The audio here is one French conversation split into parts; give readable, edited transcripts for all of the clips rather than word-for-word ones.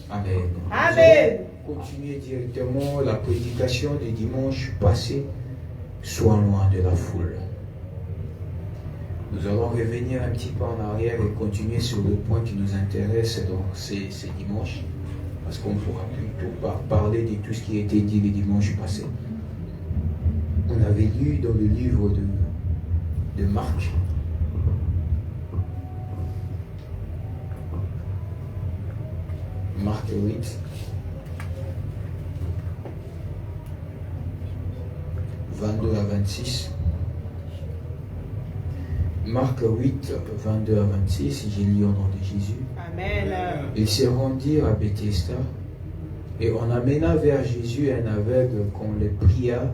Amen. Amen. Continuez directement la prédication du dimanche passé. Sois loin de la foule. Nous allons revenir un petit peu en arrière et continuer sur le point qui nous intéresse dans ces dimanches. Parce qu'on pourra plutôt parler de tout ce qui a été dit le dimanche passé. On avait lu dans le livre de Marc. Marc 8. 22 à 26. Marc 8, 22 à 26, j'ai lu au nom de Jésus. Amen. Ils se rendirent à Bethesda et on amena vers Jésus un aveugle qu'on le pria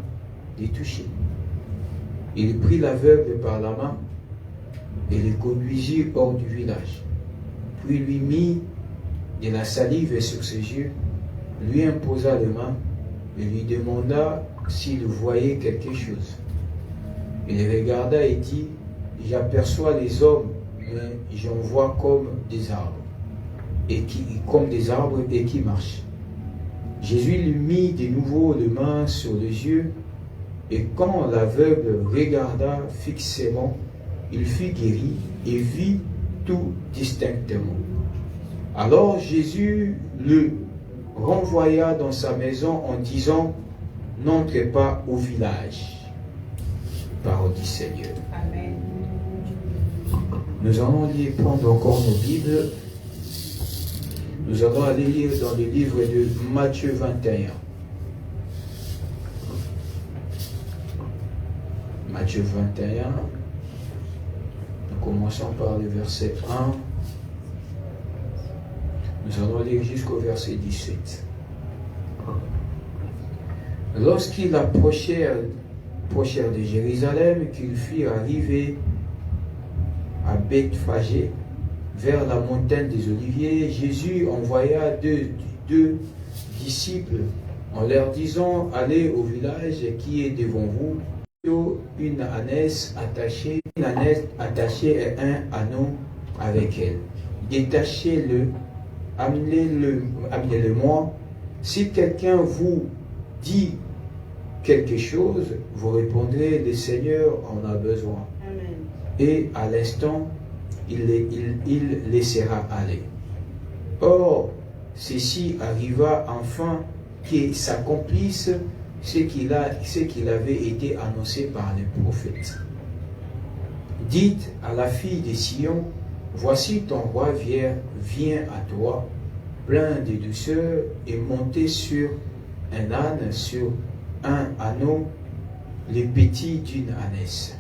de toucher. Il prit l'aveugle par la main et le conduisit hors du village. Puis lui mit de la salive sur ses yeux, lui imposa les mains et lui demanda s'il voyait quelque chose. Il regarda et dit: j'aperçois les hommes, mais j'en vois comme des arbres, et qui marchent. Jésus lui mit de nouveau les mains sur les yeux, et quand l'aveugle regarda fixement, il fut guéri et vit tout distinctement. Alors Jésus le renvoya dans sa maison en disant: n'entrez pas au village. Parole du Seigneur. Amen. Nous allons prendre encore nos Bibles. Nous allons aller lire dans le livre de Matthieu 21. Matthieu 21. Nous commençons par le verset 1. Nous allons lire jusqu'au verset 17. Lorsqu'ils approchèrent de Jérusalem, qu'ils furent arrivés à Bethphagée, vers la montagne des Oliviers, Jésus envoya deux disciples en leur disant: allez au village qui est devant vous, une ânesse attachée et un anneau avec elle. Détachez-le, amenez-le-moi. Si quelqu'un vous dit quelque chose, vous répondrez: le Seigneur en a besoin. Amen. Et à l'instant, il laissera aller. Or, ceci arriva enfin qu'il s'accomplisse ce qu'il avait été annoncé par les prophètes. Dites à la fille de Sion: voici ton roi vient à toi, plein de douceur, et monté sur un âne, sur un anneau, le petit d'une ânesse.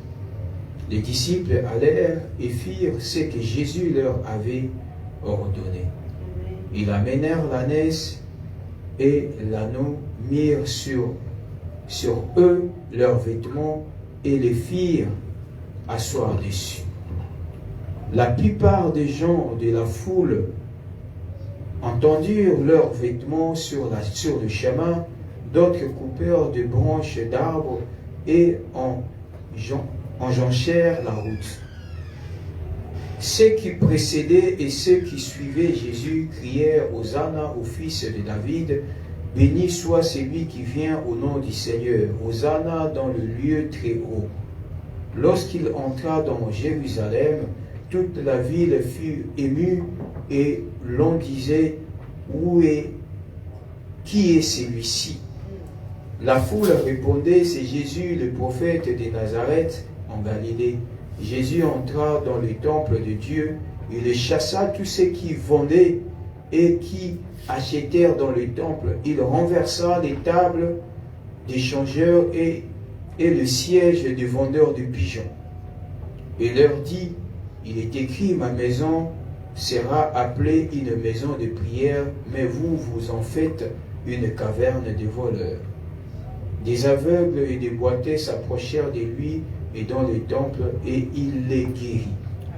Les disciples allèrent et firent ce que Jésus leur avait ordonné. Ils amenèrent l'ânesse et l'anneau, mirent sur eux leurs vêtements et les firent asseoir dessus. La plupart des gens de la foule entendirent leurs vêtements sur le chemin, d'autres coupèrent de branches d'arbres et enjonchèrent la route. Ceux qui précédaient et ceux qui suivaient Jésus crièrent: Hosanna au fils de David, béni soit celui qui vient au nom du Seigneur, Hosanna dans le lieu très haut. Lorsqu'il entra dans Jérusalem, toute la ville fut émue et l'on disait: qui est celui-ci? La foule répondait: c'est Jésus, le prophète de Nazareth en Galilée. Jésus entra dans le temple de Dieu, il chassa tous ceux qui vendaient et qui achetèrent dans le temple. Il renversa les tables des changeurs et le siège des vendeurs de pigeons. Il leur dit: il est écrit, ma maison sera appelée une maison de prière, mais vous en faites une caverne de voleurs. Des aveugles et des boiteux s'approchèrent de lui et dans le temple, et il les guérit.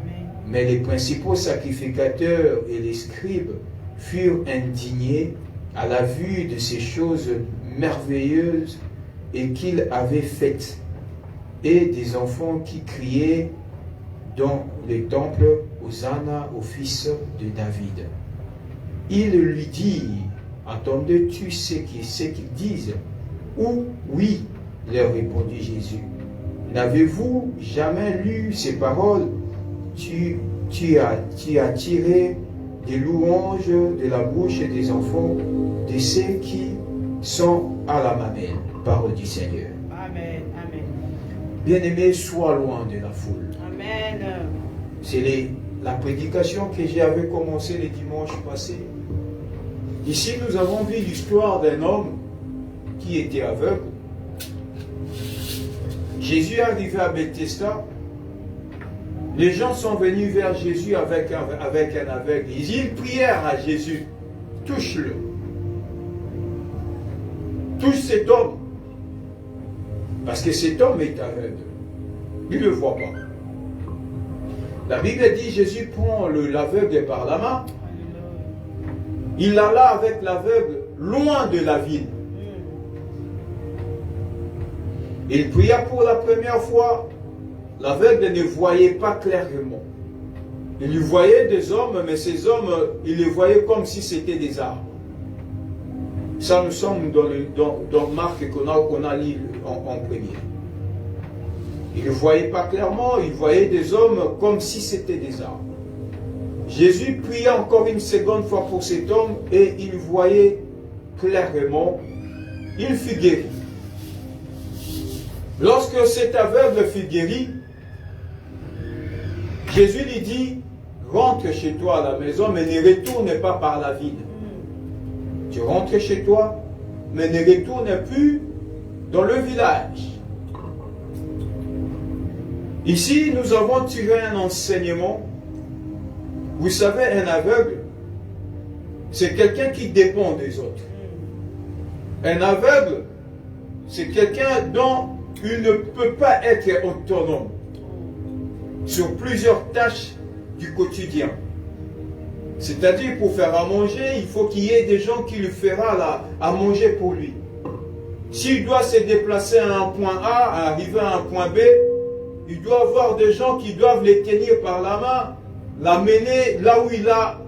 Amen. Mais les principaux sacrificateurs et les scribes furent indignés à la vue de ces choses merveilleuses et qu'il avait faites. Et des enfants qui criaient dans le temple Hosanna au fils de David. Il lui dit, attendez, tu sais ce qu'ils disent? Ou oui, leur répondit Jésus. N'avez-vous jamais lu ces paroles? Tu as tiré des louanges de la bouche des enfants, de ceux qui sont à la mamelle. Parole du Seigneur. Amen. Amen. Bien-aimé, sois loin de la foule. Amen. C'est la prédication que j'avais commencé le dimanche passé. Ici, nous avons vu l'histoire d'un homme qui était aveugle. Jésus est arrivé à Bethesda. Les gens sont venus vers Jésus avec un aveugle. Ils prièrent à Jésus. Touche-le. Touche cet homme. Parce que cet homme est aveugle. Il ne le voit pas. La Bible dit, Jésus prend l'aveugle par la main. Il alla avec l'aveugle loin de la ville. Il pria pour la première fois. L'aveugle ne voyait pas clairement. Il voyait des hommes, mais ces hommes, il les voyait comme si c'était des arbres. Ça, nous sommes dans Marc qu'on a lu en premier. Il ne voyait pas clairement, il voyait des hommes comme si c'était des arbres. Jésus pria encore une seconde fois pour cet homme et il voyait clairement. Il fut guéri. Lorsque cet aveugle fut guéri, Jésus lui dit, rentre chez toi à la maison, mais ne retourne pas par la ville. Tu rentres chez toi, mais ne retourne plus dans le village. Ici, nous avons tiré un enseignement. Vous savez, un aveugle, c'est quelqu'un qui dépend des autres. Un aveugle, c'est quelqu'un dont il ne peut pas être autonome sur plusieurs tâches du quotidien. C'est-à-dire, pour faire à manger, il faut qu'il y ait des gens qui lui feront à manger pour lui. S'il doit se déplacer à un point A, arriver à un point B, il doit avoir des gens qui doivent les tenir par la main, l'amener là où il a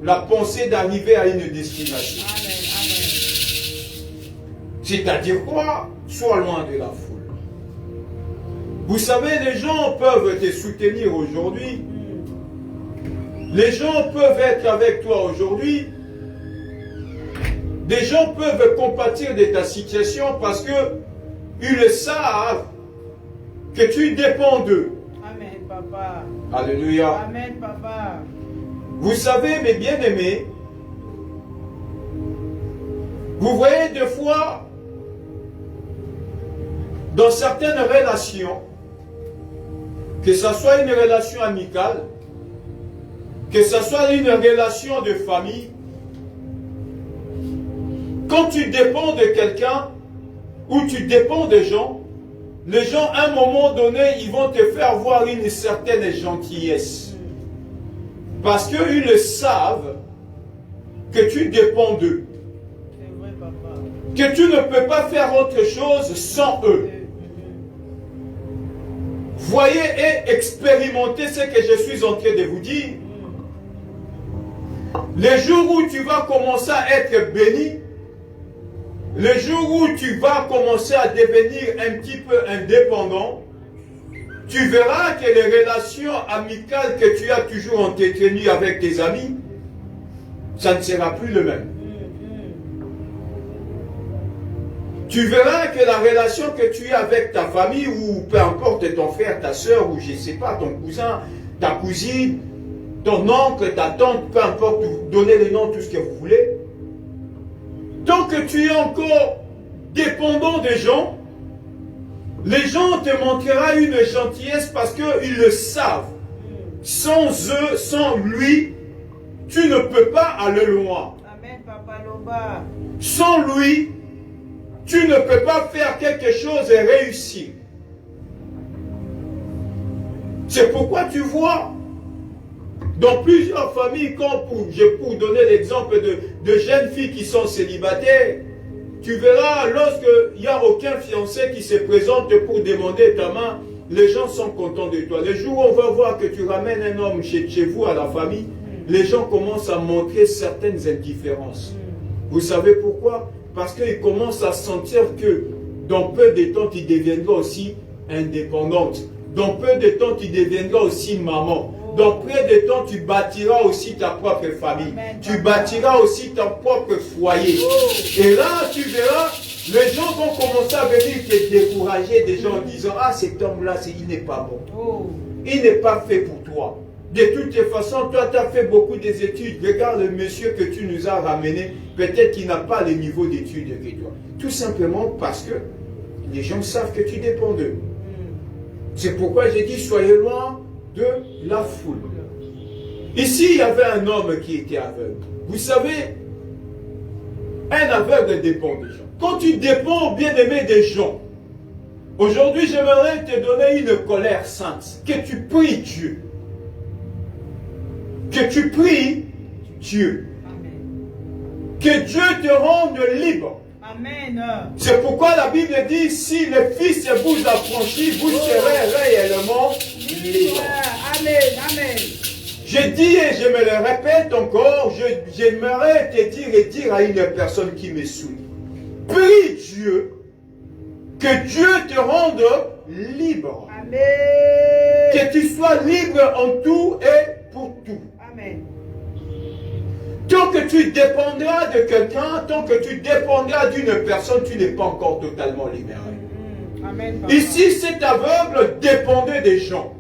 la pensée d'arriver à une destination. C'est-à-dire quoi? Sois loin de la foule. Vous savez, les gens peuvent te soutenir aujourd'hui. Les gens peuvent être avec toi aujourd'hui. Des gens peuvent compatir de ta situation parce que ils savent que tu dépends d'eux. Amen, papa. Alléluia. Amen, papa. Vous savez, mes bien-aimés, vous voyez des fois, dans certaines relations, que ce soit une relation amicale, que ce soit une relation de famille, quand tu dépends de quelqu'un ou tu dépends des gens, les gens, à un moment donné, ils vont te faire voir une certaine gentillesse. Parce qu'ils savent que tu dépends d'eux. C'est vrai, papa. Que tu ne peux pas faire autre chose sans eux. Voyez et expérimentez ce que je suis en train de vous dire. Les jours où tu vas commencer à être béni, les jours où tu vas commencer à devenir un petit peu indépendant, tu verras que les relations amicales que tu as toujours entretenues avec tes amis, ça ne sera plus le même. Tu verras que la relation que tu as avec ta famille, ou peu importe ton frère, ta soeur, ou je ne sais pas, ton cousin, ta cousine, ton oncle, ta tante, peu importe, donnez les noms, tout ce que vous voulez. Tant que tu es encore dépendant des gens, les gens te montreront une gentillesse parce qu'ils le savent. Sans eux, sans lui, tu ne peux pas aller loin. Amen, papa Loba. Sans lui, tu ne peux pas faire quelque chose et réussir. C'est pourquoi tu vois, dans plusieurs familles, pour donner l'exemple de jeunes filles qui sont célibataires, tu verras, lorsqu'il n'y a aucun fiancé qui se présente pour demander ta main, les gens sont contents de toi. Le jour où on va voir que tu ramènes un homme chez vous à la famille, les gens commencent à montrer certaines indifférences. Vous savez pourquoi? Parce qu'ils commencent à sentir que dans peu de temps, tu deviendras aussi indépendante. Dans peu de temps, tu deviendras aussi maman. Dans peu de temps, tu bâtiras aussi ta propre famille. Amen. Tu bâtiras aussi ton propre foyer. Et là, tu verras, les gens vont commencer à venir te décourager des gens en disant, ah, cet homme-là, il n'est pas bon. Il n'est pas fait pour toi. De toutes les façons, toi, tu as fait beaucoup des études. Regarde le monsieur que tu nous as ramené. Peut-être qu'il n'a pas le niveau d'études que toi. Tout simplement parce que les gens savent que tu dépends d'eux. C'est pourquoi j'ai dit, soyez loin de la foule. Ici, il y avait un homme qui était aveugle. Vous savez, un aveugle dépend des gens. Quand tu dépends, bien aimé, des gens, aujourd'hui, j'aimerais te donner une colère sainte. Que tu pries Dieu. Que tu pries Dieu. Amen. Que Dieu te rende libre. Amen. C'est pourquoi la Bible dit, si le Fils vous affranchit, vous serez réellement libre. Amen. Amen. Je dis et je me le répète encore, j'aimerais te dire et dire à une personne qui me suit. Prie Dieu, que Dieu te rende libre. Amen. Que tu sois libre en tout et pour tout. Amen. Tant que tu dépendras de quelqu'un, tant que tu dépendras d'une personne, tu n'es pas encore totalement libéré. Amen. Papa. Ici, cet aveugle dépendait des gens.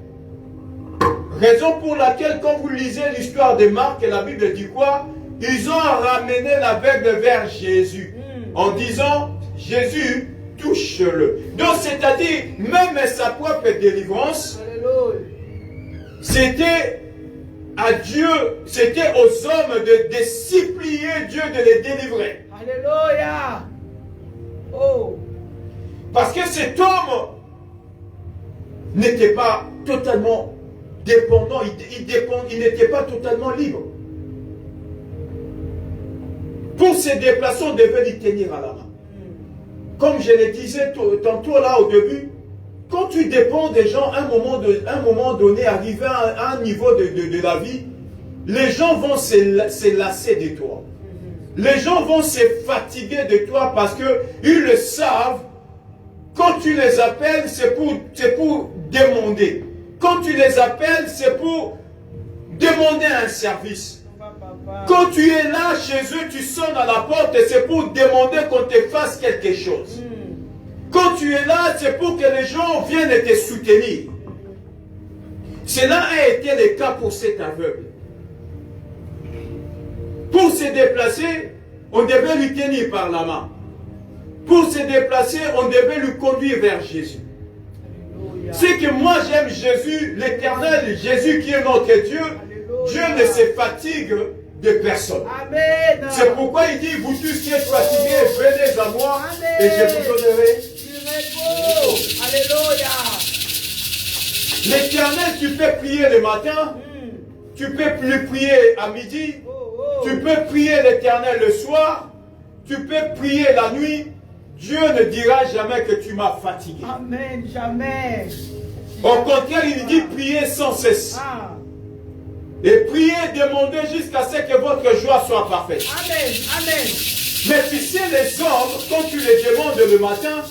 Raison pour laquelle, quand vous lisez l'histoire de Marc, la Bible dit quoi? Ils ont ramené l'aveugle vers Jésus en disant, Jésus, touche-le. Donc, c'est-à-dire, même sa propre délivrance, Alléluia. c'était à Dieu, c'était aux hommes de supplier Dieu de les délivrer. Alléluia. Oh. Parce que cet homme n'était pas totalement dépendant, il n'était pas totalement libre. Pour se déplacer, on devait lui tenir à la main. Comme je le disais tantôt là au début, quand tu dépends des gens, à un moment donné, arrivé à un niveau de la vie, les gens vont se lasser de toi. Les gens vont se fatiguer de toi parce qu'ils le savent. Quand tu les appelles, c'est pour demander. Quand tu les appelles, c'est pour demander un service. Papa. Quand tu es là chez eux, tu sonnes à la porte et c'est pour demander qu'on te fasse quelque chose. Quand tu es là, c'est pour que les gens viennent te soutenir. Cela a été le cas pour cet aveugle. Pour se déplacer, on devait lui tenir par la main. Pour se déplacer, on devait lui conduire vers Jésus. Alléluia. C'est que moi j'aime Jésus, l'Éternel, Jésus qui est notre Dieu. Alléluia. Dieu ne se fatigue de personne. Amen. C'est pourquoi il dit, vous tous qui êtes fatigués, venez à moi Amen. et je vous donnerai. Du repos. Alléluia. L'Éternel, tu peux prier le matin, tu peux plus prier à midi, tu peux prier l'Éternel le soir, tu peux prier la nuit. Dieu ne dira jamais que tu m'as fatigué. Amen. Jamais. Au contraire, il dit priez sans cesse. Ah. Et priez, demandez jusqu'à ce que votre joie soit parfaite. Amen. Amen. Mais tu sais, les hommes, quand tu les demandes le matin,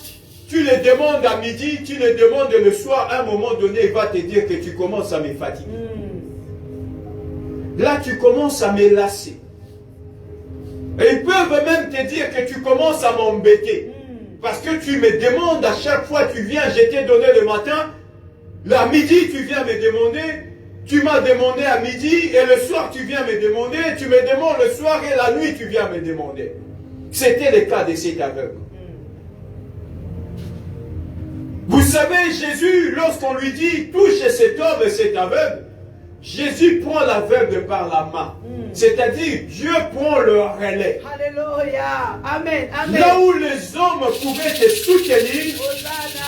tu les demandes à midi, tu les demandes le soir, à un moment donné, il va te dire que tu commences à me fatiguer. Là, tu commences à me lasser. Et ils peuvent même te dire que tu commences à m'embêter. Parce que tu me demandes à chaque fois, tu viens, je t'ai donné le matin, la midi, tu viens me demander, tu m'as demandé à midi, et le soir, tu viens me demander, tu me demandes le soir, et la nuit, tu viens me demander. C'était le cas de cet aveugle. Vous savez, Jésus, lorsqu'on lui dit, touche cet homme et cet aveugle, Jésus prend l'aveugle par la main. C'est-à-dire, Dieu prend le relais. Alléluia. Amen. Amen. Là où les hommes pouvaient te soutenir,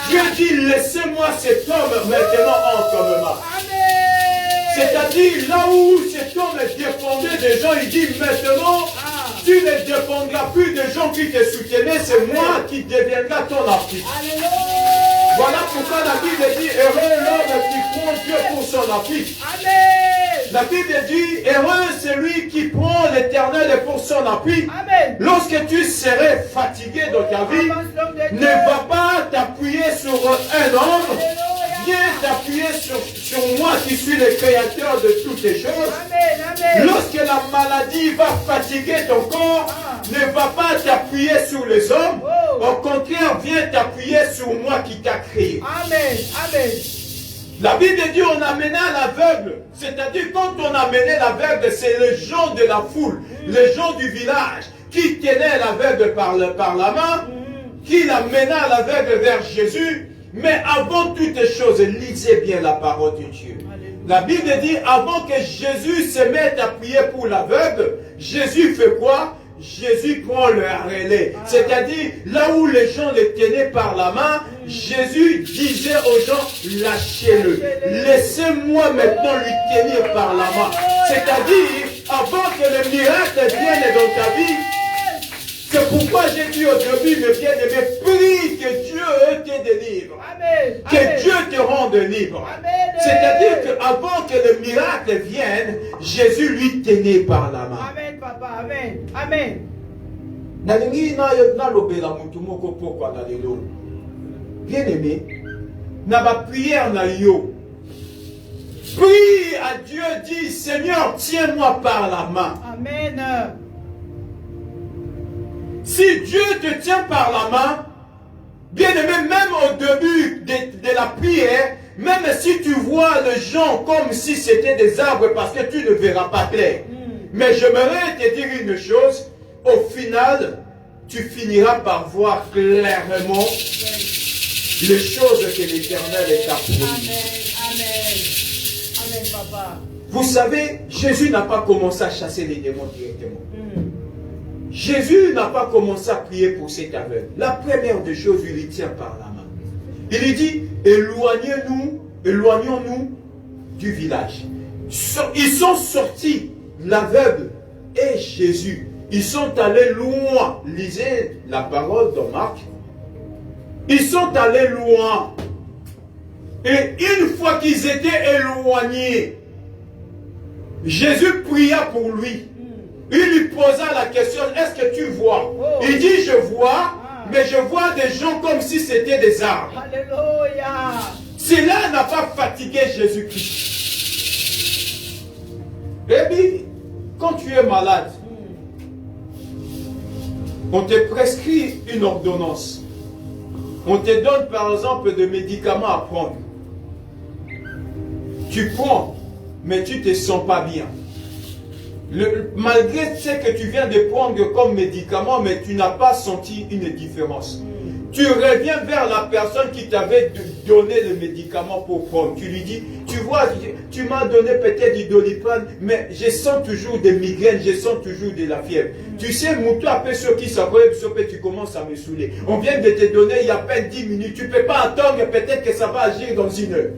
Dieu dit, laissez-moi cet homme maintenant entre mes mains. Amen. C'est-à-dire, là où cet homme dépendait des gens, il dit, maintenant, tu ne dépendras plus des gens qui te soutenaient, c'est moi qui deviendrai ton appui. Alléluia. Voilà pourquoi la Bible dit, heureux l'homme qui prend Dieu pour son appui. Amen. La Bible dit, heureux celui qui prend l'Éternel pour son appui. Amen. Lorsque tu serais fatigué dans ta vie, ne va pas t'appuyer sur un homme. Viens t'appuyer sur moi qui suis le créateur de toutes les choses. Amen. Amen. Lorsque la maladie va fatiguer ton corps, ne va pas t'appuyer sur les hommes. Au contraire, viens t'appuyer sur moi qui t'a créé. Amen. Amen. La Bible dit on amena l'aveugle. C'est-à-dire quand on amenait l'aveugle, c'est les gens de la foule, les gens du village qui tenaient l'aveugle par la main, qui l'amena l'aveugle vers Jésus. Mais avant toutes choses, lisez bien la parole de Dieu. La Bible dit, avant que Jésus se mette à prier pour l'aveugle, Jésus fait quoi? Jésus prend le relais. C'est-à-dire, là où les gens le tenaient par la main, Jésus disait aux gens, lâchez-le. Laissez-moi maintenant lui tenir par la main. C'est-à-dire, avant que le miracle vienne dans ta vie, c'est pourquoi j'ai dit au début, mes bien-aimés, prie que Dieu te délivre. Amen. Que Dieu te rende libre. C'est-à-dire qu'avant que le miracle vienne, Jésus lui tenait par la main. Amen, papa. Amen. Amen. Bien-aimé, na ba prière na yo. Prie à Dieu, dis Seigneur, tiens-moi par la main. Amen. Si Dieu te tient par la main, bien-aimé, même au début de la prière, même si tu vois les gens comme si c'était des arbres parce que tu ne verras pas clair. Mais j'aimerais te dire une chose, au final, tu finiras par voir clairement les choses que l'Éternel est appris. Amen. Amen, papa. Vous savez, Jésus n'a pas commencé à chasser les démons directement. Jésus n'a pas commencé à prier pour cet aveugle. La première des choses, il lui tient par la main. Il lui dit, éloignons-nous du village. Ils sont sortis, l'aveugle et Jésus. Ils sont allés loin. Lisez la parole dans Marc. Ils sont allés loin. Et une fois qu'ils étaient éloignés, Jésus pria pour lui. Il lui posa la question, est-ce que tu vois? Il dit, je vois, mais je vois des gens comme si c'était des arbres. Alléluia. Cela n'a pas fatigué Jésus-Christ. Baby, quand tu es malade, on te prescrit une ordonnance. On te donne par exemple des médicaments à prendre. Tu prends, mais tu ne te sens pas bien. Malgré ce que tu viens de prendre comme médicament, mais tu n'as pas senti une différence. Tu reviens vers la personne qui t'avait donné le médicament pour prendre. Tu lui dis, tu vois, tu m'as donné peut-être du Doliprane, mais je sens toujours des migraines, je sens toujours de la fièvre. Tu sais, mouton après ceux qui s'appellent, tu commences à me saouler. On vient de te donner il y a à peine 10 minutes. Tu ne peux pas attendre, peut-être que ça va agir dans une heure.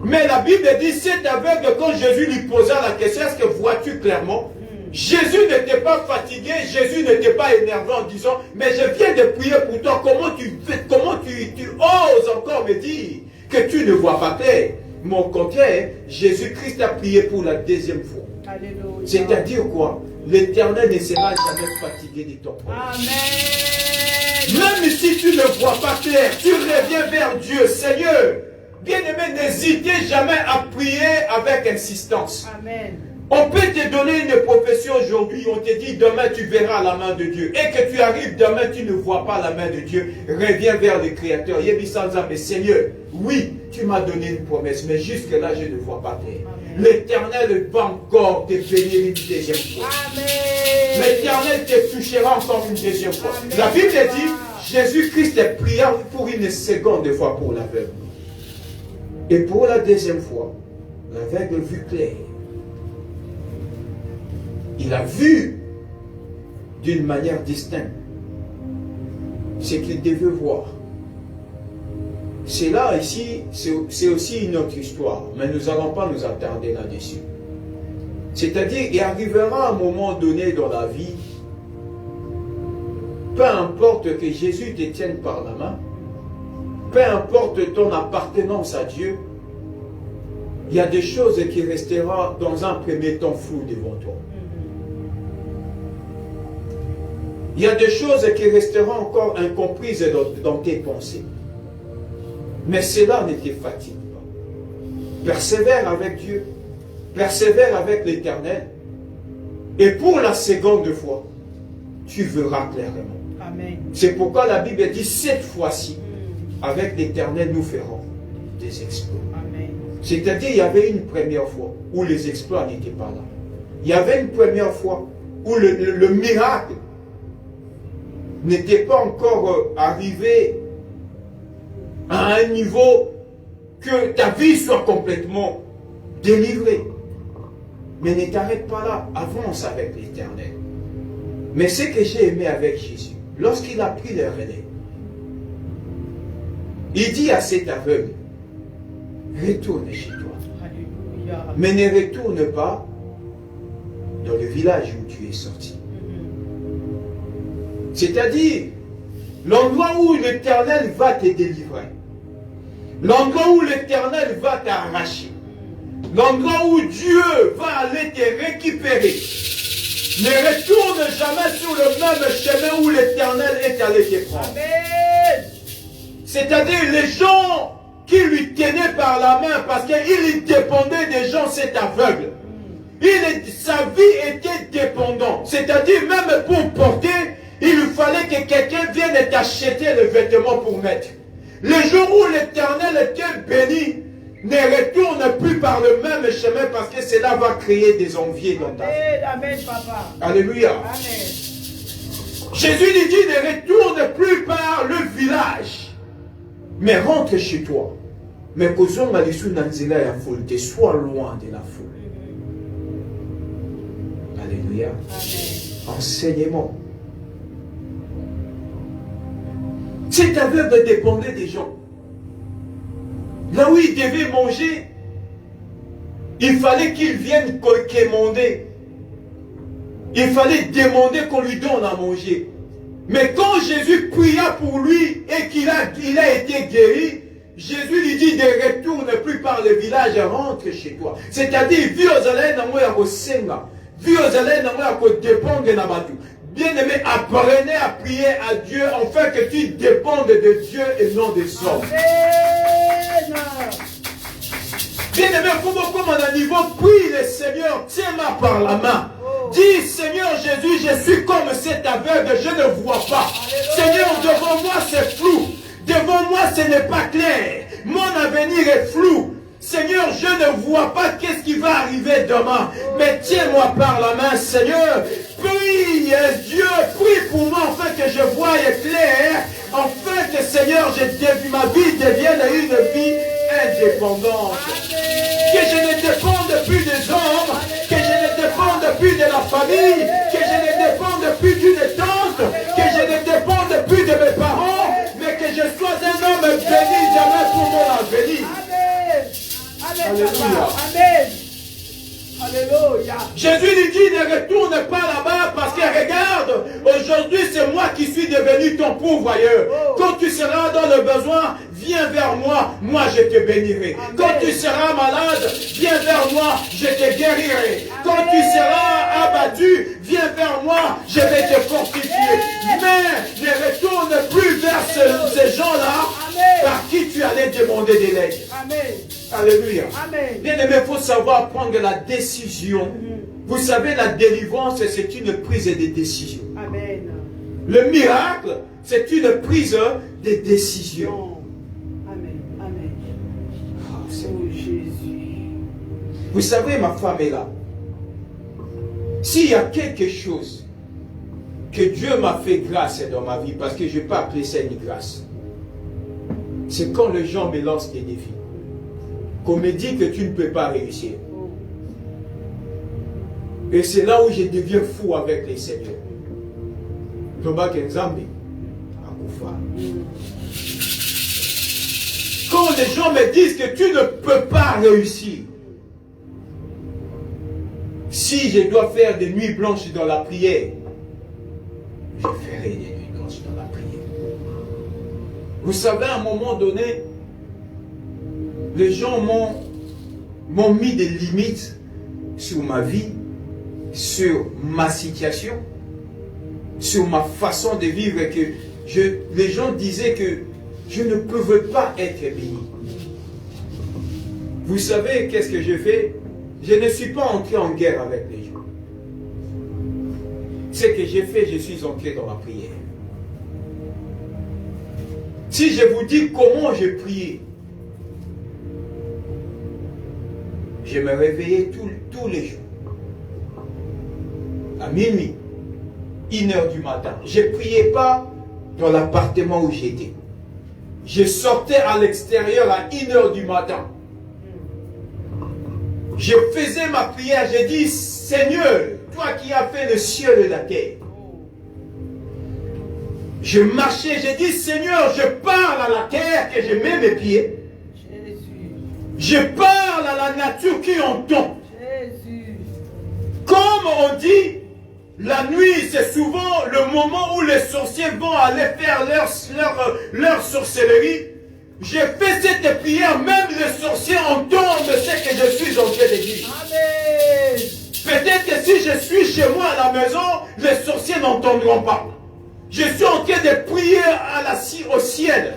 Mais la Bible dit, cet aveugle, quand Jésus lui posa la question, est-ce que vois-tu clairement? Jésus n'était pas fatigué, Jésus n'était pas énervé en disant, mais je viens de prier pour toi, comment tu oses encore me dire que tu ne vois pas clair? Mais au contraire, Jésus-Christ a prié pour la deuxième fois. C'est-à-dire quoi? L'Éternel ne sera jamais fatigué de ton problème. Amen. Même si tu ne vois pas clair, tu reviens vers Dieu. Seigneur, bien-aimé, n'hésitez jamais à prier avec insistance. Amen. On peut te donner une prophétie aujourd'hui, on te dit demain tu verras la main de Dieu. Et que tu arrives demain, tu ne vois pas la main de Dieu. Reviens vers le Créateur. Mais Seigneur, oui, tu m'as donné une promesse, mais jusque-là, je ne vois pas clair. L'Éternel va encore te bénir une deuxième fois. L'Éternel te touchera encore une deuxième fois. Amen. La Bible dit, Jésus-Christ pria pour une seconde fois pour l'aveugle. Et pour la deuxième fois, l'aveugle vit clair. Il a vu d'une manière distincte ce qu'il devait voir. C'est là, ici, c'est aussi une autre histoire, mais nous n'allons pas nous attarder là-dessus. C'est-à-dire, il arrivera un moment donné dans la vie, peu importe que Jésus te tienne par la main, peu importe ton appartenance à Dieu, il y a des choses qui resteront dans un premier temps floues devant toi. Il y a des choses qui resteront encore incomprises dans tes pensées. Mais cela ne te fatigue pas. Persévère avec Dieu. Persévère avec l'Éternel. Et pour la seconde fois, tu verras clairement. Amen. C'est pourquoi la Bible dit, cette fois-ci, avec l'Éternel, nous ferons des exploits. Amen. C'est-à-dire, il y avait une première fois où les exploits n'étaient pas là. Il y avait une première fois où le miracle n'était pas encore arrivé à un niveau que ta vie soit complètement délivrée. Mais ne t'arrête pas là, avance avec l'Éternel. Mais ce que j'ai aimé avec Jésus, lorsqu'il a pris le relais, il dit à cet aveugle, retourne chez toi. Alléluia. Mais ne retourne pas dans le village où tu es sorti. C'est-à-dire, l'endroit où l'Éternel va te délivrer, l'endroit où l'Éternel va t'arracher, l'endroit où Dieu va aller te récupérer, ne retourne jamais sur le même chemin où l'Éternel est allé te prendre. Amen. C'est-à-dire les gens qui lui tenaient par la main parce qu'il dépendait des gens, cet aveugle. Sa vie était dépendante. C'est-à-dire même pour porter, il fallait que quelqu'un vienne t'acheter le vêtement pour mettre. Les jours où l'Éternel était béni, ne retourne plus par le même chemin parce que cela va créer des enviés dans ta vie. Amen, papa. Alléluia. Amen. Jésus lui dit, ne retourne plus par le village, mais rentre chez toi. Mais kozonga lisu na nzela ya foule, sois loin de la foule. Alléluia. Amen. Enseignement. Cet aveugle dépendait des gens. Là où il devait manger, il fallait qu'il vienne quémander. Il fallait demander qu'on lui donne à manger. Mais quand Jésus pria pour lui et qu'il a été guéri, Jésus lui dit, ne retourne plus par le village, rentre chez toi. C'est-à-dire, bien-aimé, apprenez à prier à Dieu afin que tu dépendes de Dieu et non des hommes. Amen. Bien-aimé, comme on a niveau, prie le Seigneur, tiens-moi par la main. Dis, Seigneur Jésus, je suis comme cet aveugle, je ne vois pas. Seigneur, devant moi c'est flou. Devant moi ce n'est pas clair. Mon avenir est flou. Seigneur, je ne vois pas qu'est-ce qui va arriver demain. Mais tiens-moi par la main, Seigneur. Prie, Dieu, prie pour moi afin que je voie clair. Afin que, Seigneur, ma vie devienne une vie indépendante. Que je ne dépende plus des hommes. Que je ne dépende plus de la famille. Que je ne dépende plus d'une tante. Que je ne dépende plus de mes parents. Mais que je sois un homme béni jamais pour mon avenir. Amen. Alléluia. Amen. Alléluia. Jésus lui dit, ne retourne pas là-bas parce que regarde, aujourd'hui c'est moi qui suis devenu ton pourvoyeur. Quand tu seras dans le besoin, viens vers moi, moi je te bénirai. Amen. Quand tu seras malade, viens vers moi, je te guérirai. Quand tu seras abattu, viens vers moi, je vais te fortifier. Mais ne retourne plus vers ces gens-là par qui tu allais demander de l'aide. Amen. Alléluia. Amen. Bien aimé, il faut savoir prendre la décision. Vous savez, la délivrance, c'est une prise de décision. Amen. Le miracle, c'est une prise de décision. Amen. Amen. Oh, Oh Seigneur. Jésus. Vous savez, ma femme est là. S'il y a quelque chose que Dieu m'a fait grâce dans ma vie, parce que je ne vais pas appeler ça une grâce, c'est quand les gens me lancent des défis. Qu'on me dit que tu ne peux pas réussir. Et c'est là où je deviens fou avec les seigneurs. Quand les gens me disent que tu ne peux pas réussir, si je dois faire des nuits blanches dans la prière, je ferai des nuits blanches dans la prière. Vous savez, à un moment donné, les gens m'ont mis des limites sur ma vie, sur ma situation, sur ma façon de vivre, et que les gens disaient que je ne pouvais pas être béni. Vous savez qu'est-ce que j'ai fait? Je ne suis pas entré en guerre avec les gens. Ce que j'ai fait, je suis entré dans la prière. Si je vous dis comment j'ai prié, je me réveillais tous les jours. À minuit, 1h du matin. Je ne priais pas dans l'appartement où j'étais. Je sortais à l'extérieur à 1h du matin. Je faisais ma prière, j'ai dit, Seigneur, toi qui as fait le ciel et la terre. Je marchais, j'ai dit, Seigneur, je parle à la terre que je mets mes pieds. Je parle à la nature qui entend. Comme on dit, la nuit, c'est souvent le moment où les sorciers vont aller faire leur sorcellerie. J'ai fait cette prière, même les sorciers entendent ce que je suis en train de dire. Amen. Peut-être que si je suis chez moi à la maison, les sorciers n'entendront pas. Je suis en train de prier au ciel.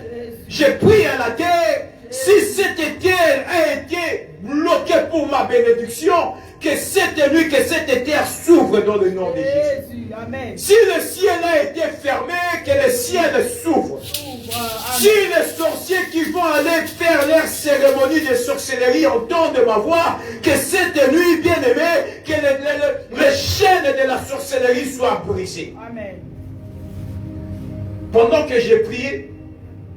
Je prie à la terre. Si cette terre a été bloquée pour ma bénédiction, que cette nuit, que cette terre s'ouvre dans le nom de Jésus. Amen. Si le ciel a été fermé, que le ciel s'ouvre. Si les sorciers qui vont aller faire leur cérémonie de sorcellerie entendent ma voix, que cette nuit, bien-aimée, que les chaînes de la sorcellerie soient brisées. Amen. Pendant que j'ai prié,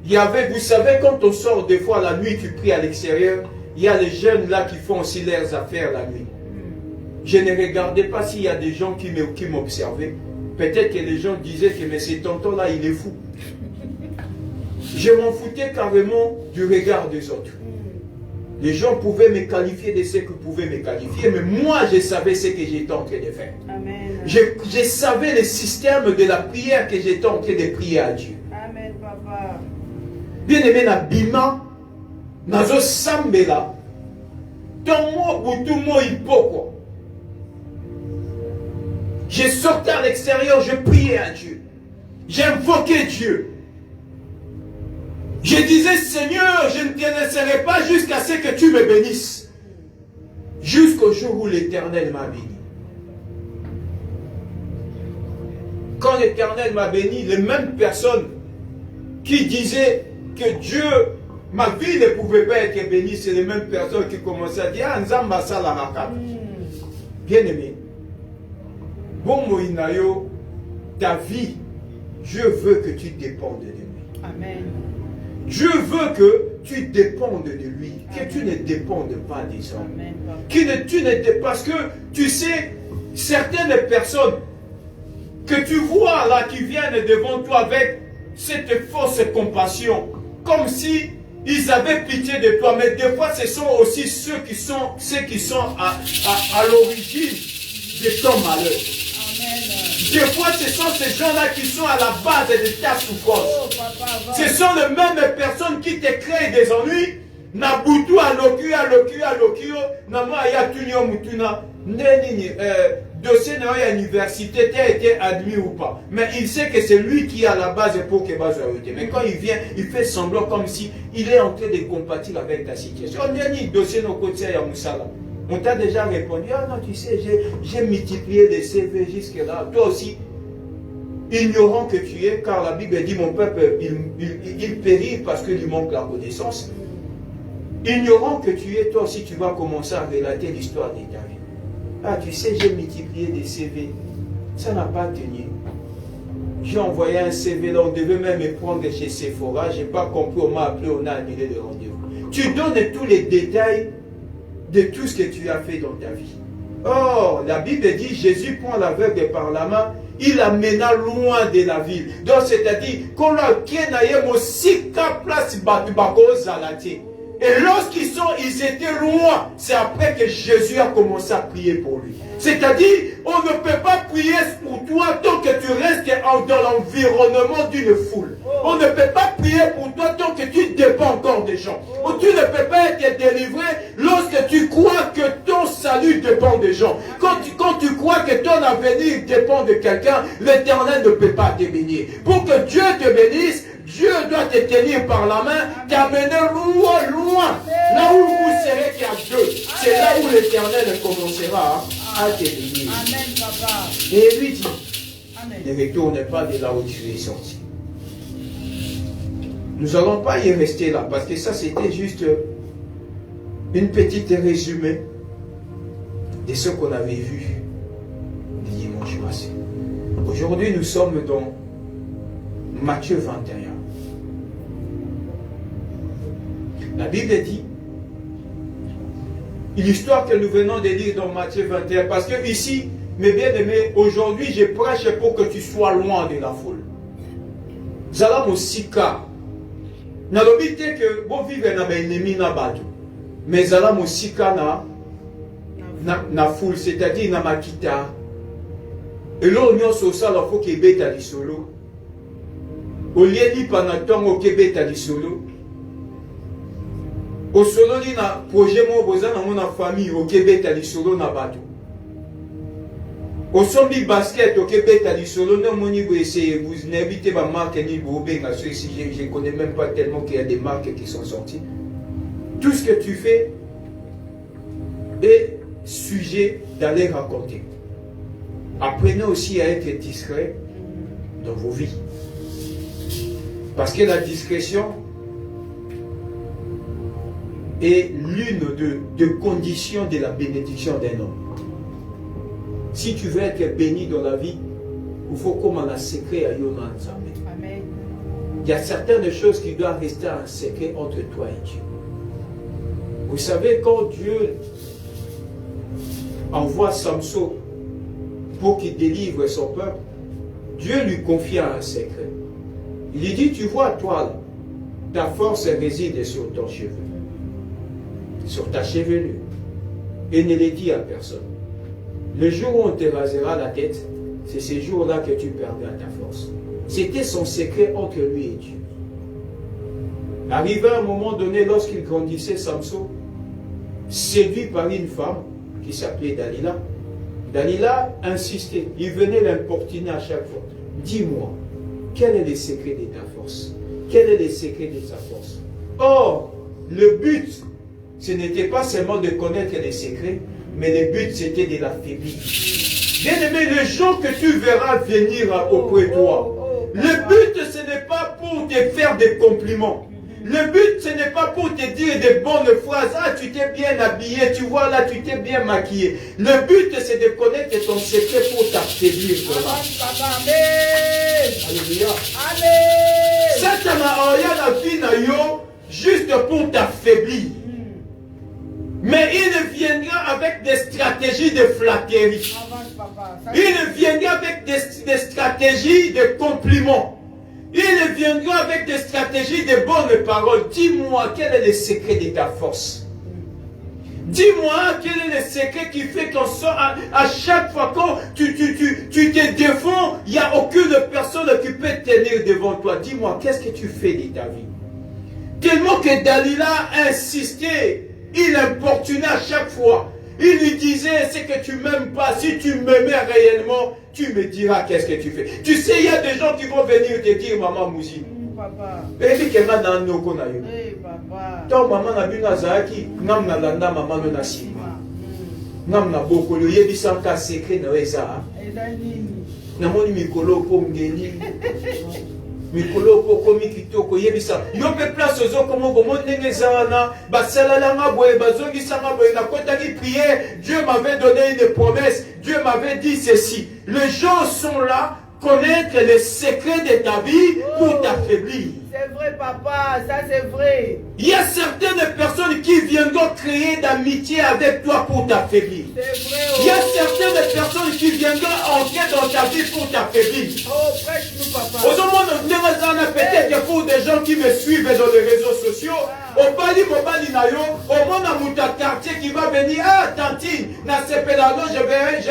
il y avait, vous savez, quand on sort des fois la nuit, tu pries à l'extérieur, il y a les jeunes là qui font aussi leurs affaires la nuit. Je ne regardais pas s'il y a des gens qui m'observaient. Peut-être que les gens disaient que mais ce tonton-là, il est fou. Je m'en foutais carrément du regard des autres. Les gens pouvaient me qualifier de ce qu'ils pouvaient me qualifier, mais moi, je savais ce que j'étais en train de faire. Amen. Je savais le système de la prière que j'étais en train de prier à Dieu. Amen, papa. Bien-aimé, na bima, nazo sambela, tomo butumo ipoko. J'ai sorti à l'extérieur, je priais à Dieu. J'invoquais Dieu. Je disais, Seigneur, je ne te laisserai pas jusqu'à ce que tu me bénisses. Jusqu'au jour où l'Éternel m'a béni. Quand l'Éternel m'a béni, les mêmes personnes qui disaient que Dieu, ma vie ne pouvait pas être bénie, c'est les mêmes personnes qui commençaient à dire, ah, Nzamba Salaraka. Bien-aimé, bon Moïnayo, ta vie, Dieu veut que tu dépendes de lui. Amen. Dieu veut que tu dépendes de lui, que tu ne dépendes pas des hommes. Amen. Parce que tu sais, certaines personnes que tu vois là qui viennent devant toi avec cette fausse compassion, comme si ils avaient pitié de toi, mais des fois ce sont aussi ceux qui sont à l'origine de ton malheur. Des fois, ce sont ces gens-là qui sont à la base de ta souffrance. Ce sont les mêmes personnes qui te créent des ennuis. Nabutu alokio, nama ya tunyo mutuna. Dossier à l'université, tu as été admis ou pas. Mais il sait que c'est lui qui est à la base pour que base arrêté. Mais quand il vient, il fait semblant comme si il est en train de compatir avec ta situation. On dit dossier no côté ya musala. On t'a déjà répondu, ah non, tu sais, j'ai multiplié les CV jusque-là. Toi aussi, ignorant que tu es, car la Bible dit, mon peuple, il périt parce qu'il lui manque la connaissance. Ignorant que tu es, toi aussi, tu vas commencer à relater l'histoire de ta vie. Ah, tu sais, j'ai multiplié des CV. Ça n'a pas tenu. J'ai envoyé un CV, là, on devait même me prendre chez Sephora. Je n'ai pas compris, on m'a appelé, on a annulé le rendez-vous. Tu donnes tous les détails de tout ce que tu as fait dans ta vie. Or, la Bible dit, Jésus prend l'aveugle par la main, il l'amena loin de la ville. Donc, c'est-à-dire, qu'on a aussi place Batubako-Zalati. Et lorsqu'ils étaient loin, c'est après que Jésus a commencé à prier pour lui. C'est-à-dire, on ne peut pas prier pour toi tant que tu restes dans l'environnement d'une foule. On ne peut pas prier pour toi tant que tu dépends encore des gens. Ou tu ne peux pas être délivré lorsque tu crois que ton salut dépend des gens. Quand tu crois que ton avenir dépend de quelqu'un, l'Éternel ne peut pas te bénir. Pour que Dieu te bénisse, Dieu doit te tenir par la main, t'amener loin, loin. Là où vous serez qu'il y a Dieu, c'est là où l'Éternel commencera à te bénir. Amen, papa. Et lui dit, Amen. ne retourne pas de là où tu es sorti. Nous n'allons pas y rester là, parce que ça c'était juste une petite résumé de ce qu'on avait vu le dimanche passé. Aujourd'hui, nous sommes dans Matthieu 21. La Bible dit, l'histoire que nous venons de lire dans Matthieu 21, parce que ici, mes bien-aimés, aujourd'hui, je prêche pour que tu sois loin de la foule. Zala Mosika. Nalobi te que bon vivre na ennemi na batu. Mais Zala Mosika na foule, c'est-à-dire na makita. Et là, on y ça, il faut qu'il y ait des solo. Au lieu de panaton au Québec à solo. Au solo, il y a un projet dans mon famille au Québec à solo na batu. Au sombi basket au Québec à solo, non, mon niveau essayer, vous n'habitez pas marque ni bobé, je ne connais même pas tellement qu'il y a des marques qui sont sorties. Tout ce que tu fais est sujet d'aller raconter. Apprenez aussi à être discret dans vos vies. Parce que la discrétion est l'une des conditions de la bénédiction d'un homme. Si tu veux être béni dans la vie, il faut comme un secret à Yona Nzambe. Amen. Il y a certaines choses qui doivent rester un secret entre toi et Dieu. Vous savez, quand Dieu envoie Samson pour qu'il délivre son peuple, Dieu lui confia un secret. Il lui dit, tu vois, toi, ta force réside sur ton cheveu, sur ta chevelure. Et ne le dis à personne. Le jour où on te rasera la tête, c'est ce jour-là que tu perdras ta force. C'était son secret entre lui et Dieu. Arrivé à un moment donné, lorsqu'il grandissait, Samson, séduit par une femme qui s'appelait Dalila. Dalila insistait, il venait l'importuner à chaque fois. Dis-moi, quel est le secret de ta force? Quel est le secret de sa force? Or, le but, ce n'était pas seulement de connaître les secrets, mais le but c'était de l'affaiblir. Bien-aimé, les gens que tu verras venir auprès de toi, le but ce n'est pas pour te faire des compliments. Le but ce n'est pas pour te dire des bonnes phrases. Ah, tu t'es bien habillé, tu vois là, tu t'es bien maquillé. Le but c'est de connaître ton secret pour t'affaiblir. Alléluia. Amen. Satan a envoyé la vie na yo juste pour t'affaiblir. Mais il viendra avec des stratégies de flatterie. Il viendra avec des stratégies de compliments. Il viendra avec des stratégies de bonnes paroles. Dis-moi, quel est le secret de ta force? Dis-moi, quel est le secret qui fait qu'à chaque fois quand tu te défends, il n'y a aucune personne qui peut tenir devant toi. Dis-moi, qu'est-ce que tu fais de ta vie? Tellement que Dalila insistait, il importunait à chaque fois. Il lui disait, c'est que tu ne m'aimes pas. Si tu m'aimais réellement, tu me diras qu'est-ce que tu fais. Tu sais, il y a des gens qui vont venir te dire, maman Mousine. Papa. Et puis, papa. Ton maman n'a vu Nazaki, nam na landa maman no nasima. Nam na boko le yebi sanka secret na eza. Na moni mikolo po mgeni. Mikolo po komi kitoko yebi sa. Yo pe place ozo komo gomo ndenge zana, basala la ngabwe bazongi sanga boye na kota ki prier, Dieu m'avait donné une promesse, Dieu m'avait dit ceci. Les gens sont là connaître les secrets de ta vie pour t'affaiblir. C'est vrai, papa, ça c'est vrai. Il y a certaines personnes qui viendront créer d'amitié avec toi pour t'affaiblir. C'est vrai. Il y a certaines personnes qui viendront entrer dans ta vie pour t'affaiblir. Oh, prêche-nous, papa. Au monde, peut-être que pour des gens qui me suivent dans les réseaux sociaux, au bali mobali na yo, au monde à Mouta quartier qui va venir, ah tantine, na sepelano, j'aimerais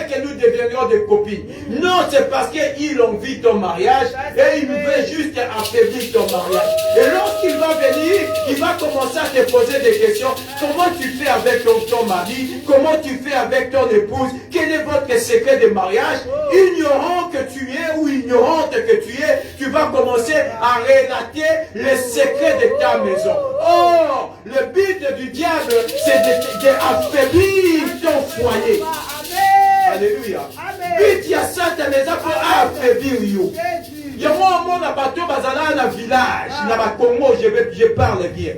que nous devenions des copines. Non, c'est parce qu'ils ont vu ton mariage et ils veulent juste affaiblir ton mariage. Et lorsqu'il va venir, il va commencer à te poser des questions. Comment tu fais avec ton mari? Comment tu fais avec ton épouse? Quel est votre secret de mariage? Ignorant que tu es ou ignorante que tu es, tu vas commencer à relater les secrets de ta maison. Oh, le but du diable, c'est d'affaiblir ton foyer. Alléluia. But il y a ça, ta maison pour affaiblir you. Il y a moi, mon abateau, bazala, dans le village, dans le Congo, je parle bien.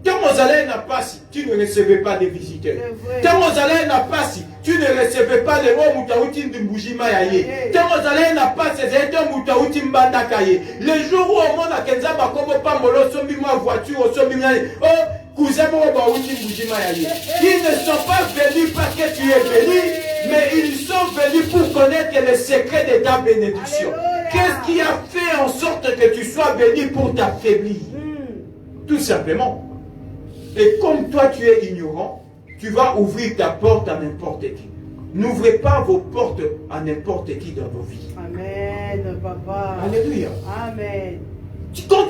Quand vous allez n'a pas si tu ne recevais pas de visiteurs. Quand vous allez n'a pas si tu ne recevais pas de mots moutaoutin de Boujima yaye. Quand vous allez n'a pas ces états moutaoutin bandakaye. Le jour où on a kenza bakomo pamolo sombi moi voiture au sombi oh cousin moi baoutin Boujima yaye. Ils ne sont pas venus parce que tu es béni, mais ils sont venus pour connaître les secrets de ta bénédiction. Qu'est-ce qui a fait en sorte que tu sois béni pour t'affaiblir? Tout simplement. Et comme toi tu es ignorant, tu vas ouvrir ta porte à n'importe qui. N'ouvrez pas vos portes à n'importe qui dans vos vies. Amen, papa. Alléluia. Amen. Quand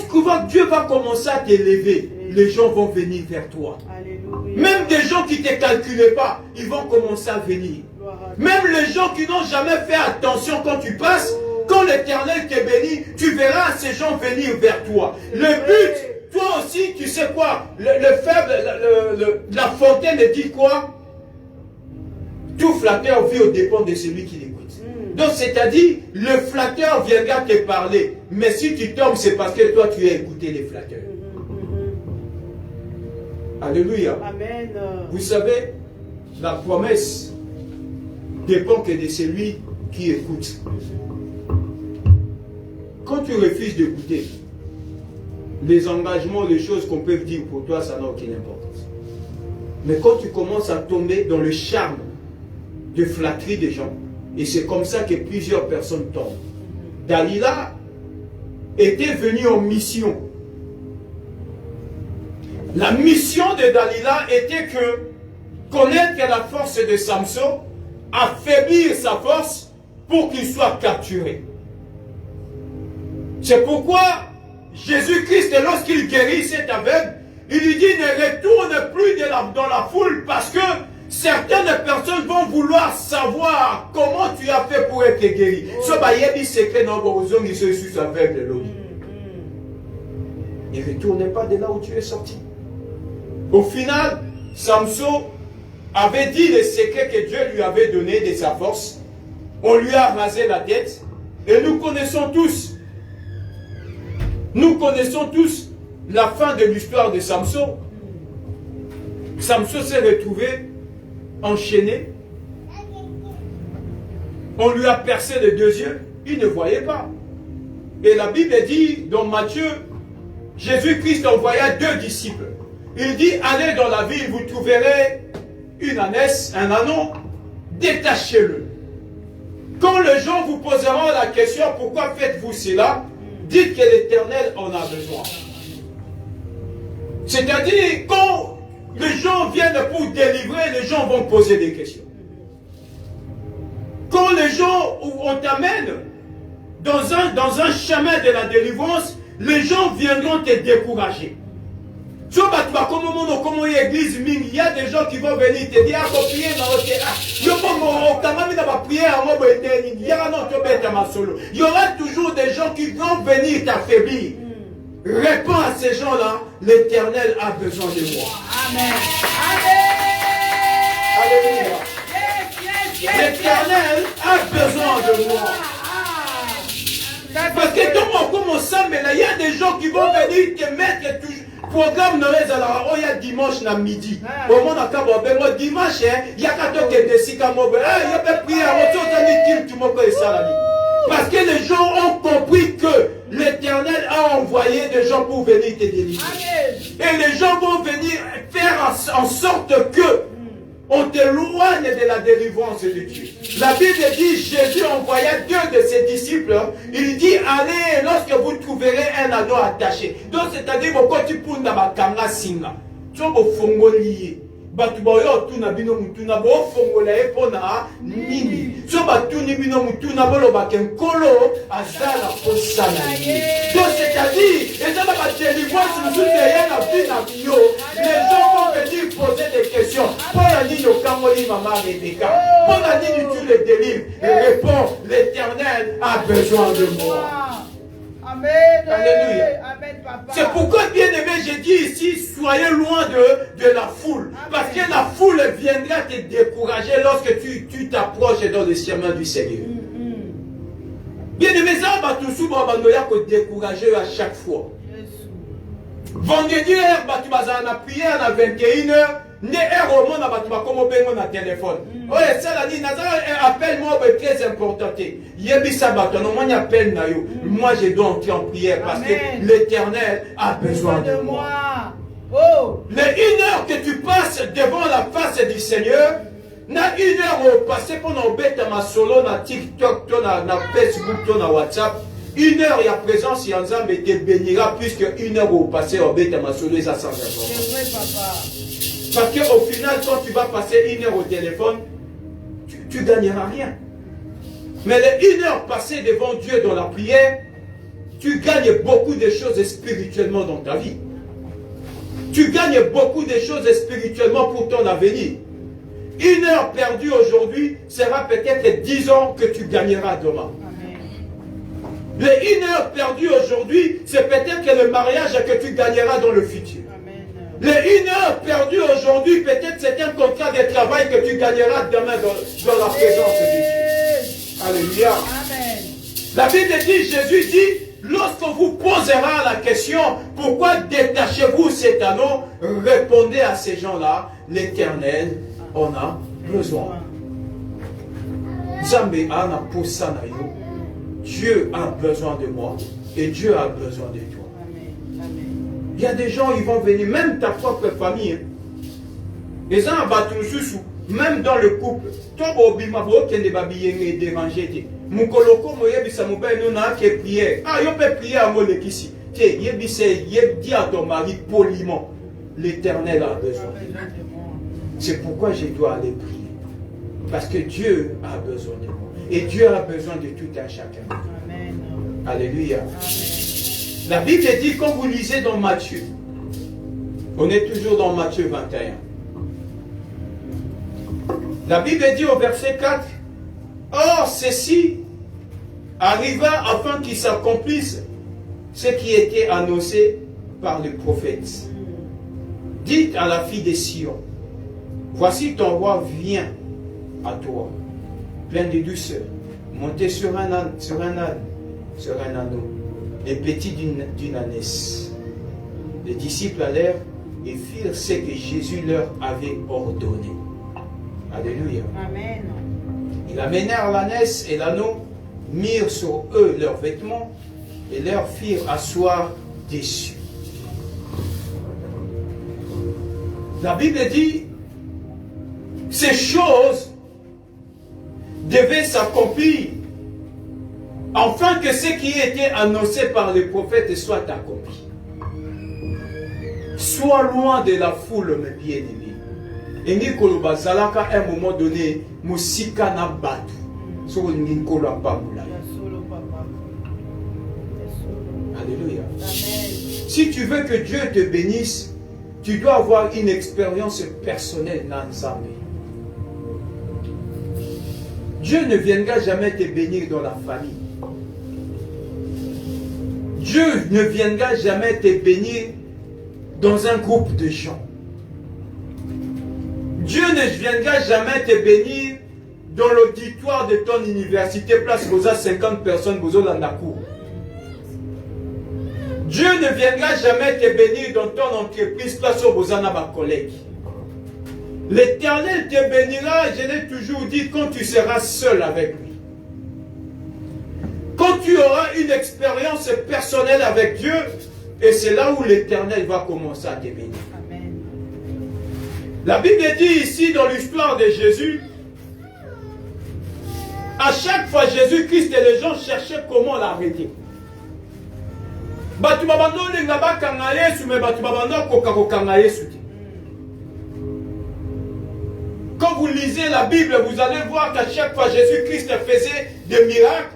Dieu va commencer à t'élever, les gens vont venir vers toi. Alléluia. Même des gens qui ne te calculaient pas, ils vont commencer à venir. Même les gens qui n'ont jamais fait attention quand tu passes, quand l'Éternel te bénit, tu verras ces gens venir vers toi. Le but, toi aussi, tu sais quoi, le faible, la fontaine dit quoi? Tout flatteur vit aux dépens de celui qui l'écoute. Donc, c'est-à-dire, le flatteur viendra te parler. Mais si tu tombes, c'est parce que toi, tu as écouté les flatteurs. Alléluia. Amen. Vous savez, la promesse dépend que de celui qui écoute. Quand tu refuses d'écouter, les engagements, les choses qu'on peut dire pour toi, ça n'a aucune importance. Mais quand tu commences à tomber dans le charme de flatterie des gens, et c'est comme ça que plusieurs personnes tombent. Dalila était venue en mission. La mission de Dalila était que connaître la force de Samson, affaiblir sa force pour qu'il soit capturé. C'est pourquoi Jésus-Christ, lorsqu'il guérit cet aveugle, il lui dit ne retourne plus dans la foule parce que certaines personnes vont vouloir savoir comment tu as fait pour être guéri. Ne retourne pas de là où tu es sorti. Au final, Samson avait dit les secrets que Dieu lui avait donnés de sa force. On lui a rasé la tête. Et nous connaissons tous la fin de l'histoire de Samson. Samson s'est retrouvé enchaîné. On lui a percé les deux yeux. Il ne voyait pas. Et la Bible dit dans Matthieu, Jésus-Christ envoya 2 disciples. Il dit, allez dans la ville, vous trouverez une ânesse, un ânon, détachez-le. Quand les gens vous poseront la question, pourquoi faites-vous cela? Dites que l'Éternel en a besoin. C'est-à-dire, quand les gens viennent pour délivrer, les gens vont poser des questions. Quand les gens, on t'amène dans un chemin de la délivrance, les gens viendront te décourager. Il y a des gens qui vont venir te dire, il y aura toujours des gens qui vont venir t'affaiblir. Réponds à ces gens-là, l'Éternel a besoin de moi. Amen. Alléluia. L'Éternel a besoin de moi. Parce que comme on commence à, mais là, il y a des gens qui vont venir te mettre toujours. Programme Noël alors il y a dimanche na midi. Au moment où dimanche il y a quand que des sikamobe. Il y a pas prier parce que les gens ont compris que l'Éternel a envoyé des gens pour venir te délivrer. Et les gens vont venir faire en sorte que on t'éloigne de la délivrance de Dieu. La Bible dit, Jésus envoya 2 de ses disciples. Il dit, allez, lorsque vous trouverez un anneau attaché. Donc, c'est-à-dire, quand tu poses dans ma kanga singa, tu vas lié. Batu bayo tuna bino mutuna bo fongola epona nini so batuni bino mutuna bolo bakenkolo azala posana. Donc c'est-à-dire et ça va délivrance nous derrière la vie na bio. Les gens vont venir poser des questions. Pour la ligne au Kamoli maman Rebecca. Pour la ligne tu le délivres. Et réponds, l'Éternel a besoin de moi. Amen. Alléluia. Amen, papa. C'est pourquoi, bien aimé, j'ai dit ici, soyez loin de la foule. Amen. Parce que la foule viendra te décourager lorsque tu t'approches dans le chemin du Seigneur. Bien aimé, ça va tout souvent te décourager à chaque fois. Vendredi, tu vas en prier à 21h. Ne au monde comme na téléphone. Ouais, ça la dit appelle-moi très important. Yebisa bato non moi appelle na yo. Moi je dois entrer en prière parce que l'Éternel a besoin de moi. Oh, Les 1 heure que tu passes devant la face du Seigneur, na 1 heure au passé pour nous bête ma solo na TikTok, na Facebook, na WhatsApp. 1 heure il y a présence il y a Nzambe te bénira puisque 1 heure au passé au bête ma solo ça sans importance. c'est vrai, papa. Parce qu'au final, quand tu vas passer 1 heure au téléphone, tu ne gagneras rien. Mais les 1 heure passée devant Dieu dans la prière, tu gagnes beaucoup de choses spirituellement dans ta vie. Tu gagnes beaucoup de choses spirituellement pour ton avenir. 1 heure perdue aujourd'hui sera peut-être 10 ans que tu gagneras demain. Les 1 heure perdue aujourd'hui, c'est peut-être que le mariage que tu gagneras dans le futur. Les 1 heure perdue aujourd'hui, peut-être c'est un contrat de travail que tu gagneras demain dans la présence de Dieu. Alléluia. Amen. La Bible dit, Jésus dit, lorsqu'on vous posera la question, pourquoi détachez-vous cet anneau, répondez à ces gens-là, l'Éternel en a besoin. Zambé ana posana yo. Dieu a besoin de moi et Dieu a besoin de toi. Il y a des gens, ils vont venir, même ta propre famille. Les gens même dans le couple. Toi, tu es dérangé. Mon colloque, je prier. Ah, je peux prier à moi ici. Dis à ton mari poliment. L'Éternel a besoin. C'est pourquoi je dois aller prier. Parce que Dieu a besoin de moi. Et Dieu a besoin de tout un chacun. Amen. Alléluia. Amen. La Bible dit, quand vous lisez dans Matthieu, on est toujours dans Matthieu 21. La Bible dit au verset 4, or ceci arriva afin qu'il s'accomplisse ce qui était annoncé par le prophète. Dites à la fille de Sion, voici ton roi vient à toi, plein de douceur, monté sur un âne, sur un anneau, et petit d'une ânesse. Les disciples allèrent et firent ce que Jésus leur avait ordonné. Alléluia. Amen. Ils amenèrent l'ânesse et l'anneau, mirent sur eux leurs vêtements et leur firent asseoir dessus. La Bible dit, ces choses devaient s'accomplir afin que ce qui était annoncé par les prophètes soit accompli. Sois loin de la foule, mes bien-aimés. Et Nikoloba Zalaka, à un moment donné, Moussika na batu. So Nikoloba Pamoula. Alléluia. Si tu veux que Dieu te bénisse, tu dois avoir une expérience personnelle dans Nzambe. Dieu ne viendra jamais te bénir dans la famille. Dieu ne viendra jamais te bénir dans un groupe de gens. Dieu ne viendra jamais te bénir dans l'auditoire de ton université, place vous a 50 personnes, vous avez la cour. Dieu ne viendra jamais te bénir dans ton entreprise, place où vous avez ma collègue. L'Éternel te bénira, je l'ai toujours dit, quand tu seras seul avec lui. Quand tu auras une expérience personnelle avec Dieu, et c'est là où l'Éternel va commencer à te bénir. Amen. La Bible dit ici dans l'histoire de Jésus, à chaque fois Jésus-Christ et les gens cherchaient comment l'arrêter. Batu babando linga bakanga Yesu mais batu babando koka kokanga Yesu. Quand vous lisez la Bible, vous allez voir qu'à chaque fois Jésus-Christ faisait des miracles.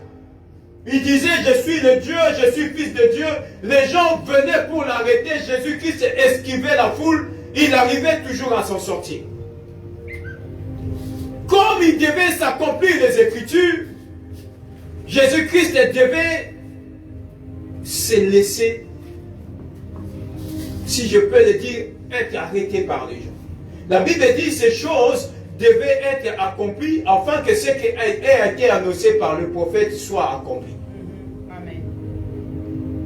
Il disait, je suis le Dieu, je suis fils de Dieu. Les gens venaient pour l'arrêter. Jésus-Christ esquivait la foule. Il arrivait toujours à s'en sortir. Comme il devait s'accomplir les Écritures, Jésus-Christ devait se laisser, si je peux le dire, être arrêté par les gens. La Bible dit ces choses devaient être accomplies afin que ce qui a été annoncé par le prophète soit accompli. Amen.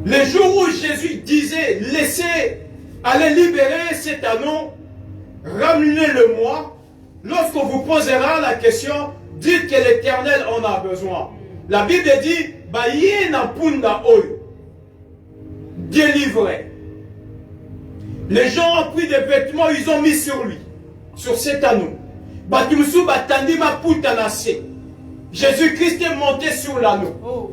Le jour où Jésus disait, laissez aller libérer cet anneau, ramenez-le-moi, lorsqu'on vous posera la question, dites que l'Éternel en a besoin. La Bible dit, Bayena Punda Oyo, délivré. Les gens ont pris des vêtements, ils ont mis sur lui, sur cet anneau. Jésus-Christ est monté sur l'anneau. Oh.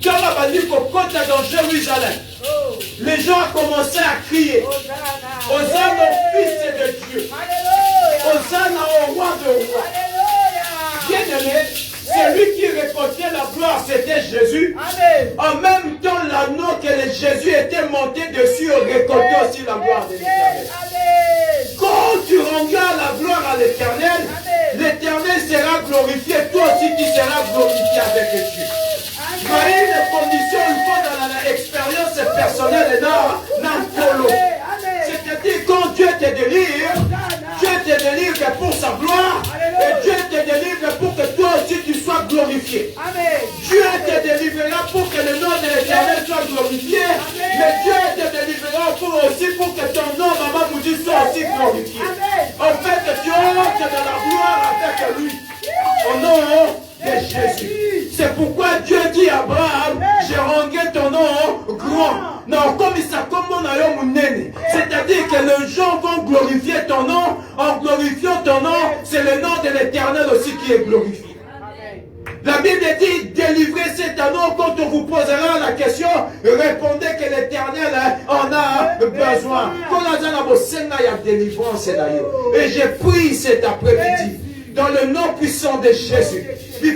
Quand la bandique côté dans Jérusalem, Oh. les gens ont commencé à crier. Hosanna au Fils de Dieu. Alléluia. Hosanna au roi de rois. Alléluia. Bien-aimé, celui qui récoltait la gloire, c'était Jésus. Amen. En même temps, l'anneau que Jésus était monté dessus, récoltait aussi la gloire de l'Éternel. Amen. Quand tu rendras la gloire à l'Éternel, l'Éternel sera glorifié, toi aussi tu seras glorifié avec Dieu. Voyez les conditions, il faut dans l'expérience personnelle et dans l'Ampolo. C'est-à-dire quand Dieu te délivre, Dieu te délivre pour sa gloire, et Dieu te délivre pour que toi aussi tu sois glorifié. Amen. Dieu te délivrera pour que le nom de l'Éternel soit glorifié, mais Dieu te délivrera aussi pour que ton nom, Maman Moudi, soit aussi glorifié. En fait, Dieu entre dans la gloire avec lui, au nom de Jésus. C'est pourquoi Dieu dit à Abraham, j'ai rendu ton nom grand. Non, comme il s'accommode, c'est-à-dire que les gens vont glorifier ton nom. En glorifiant ton nom, c'est le nom de l'Éternel aussi qui est glorifié. La Bible dit, délivrez cet anneau quand on vous posera la question, répondez que l'Éternel en a besoin. Et j'ai pris cet après-midi, dans le nom puissant de Jésus, que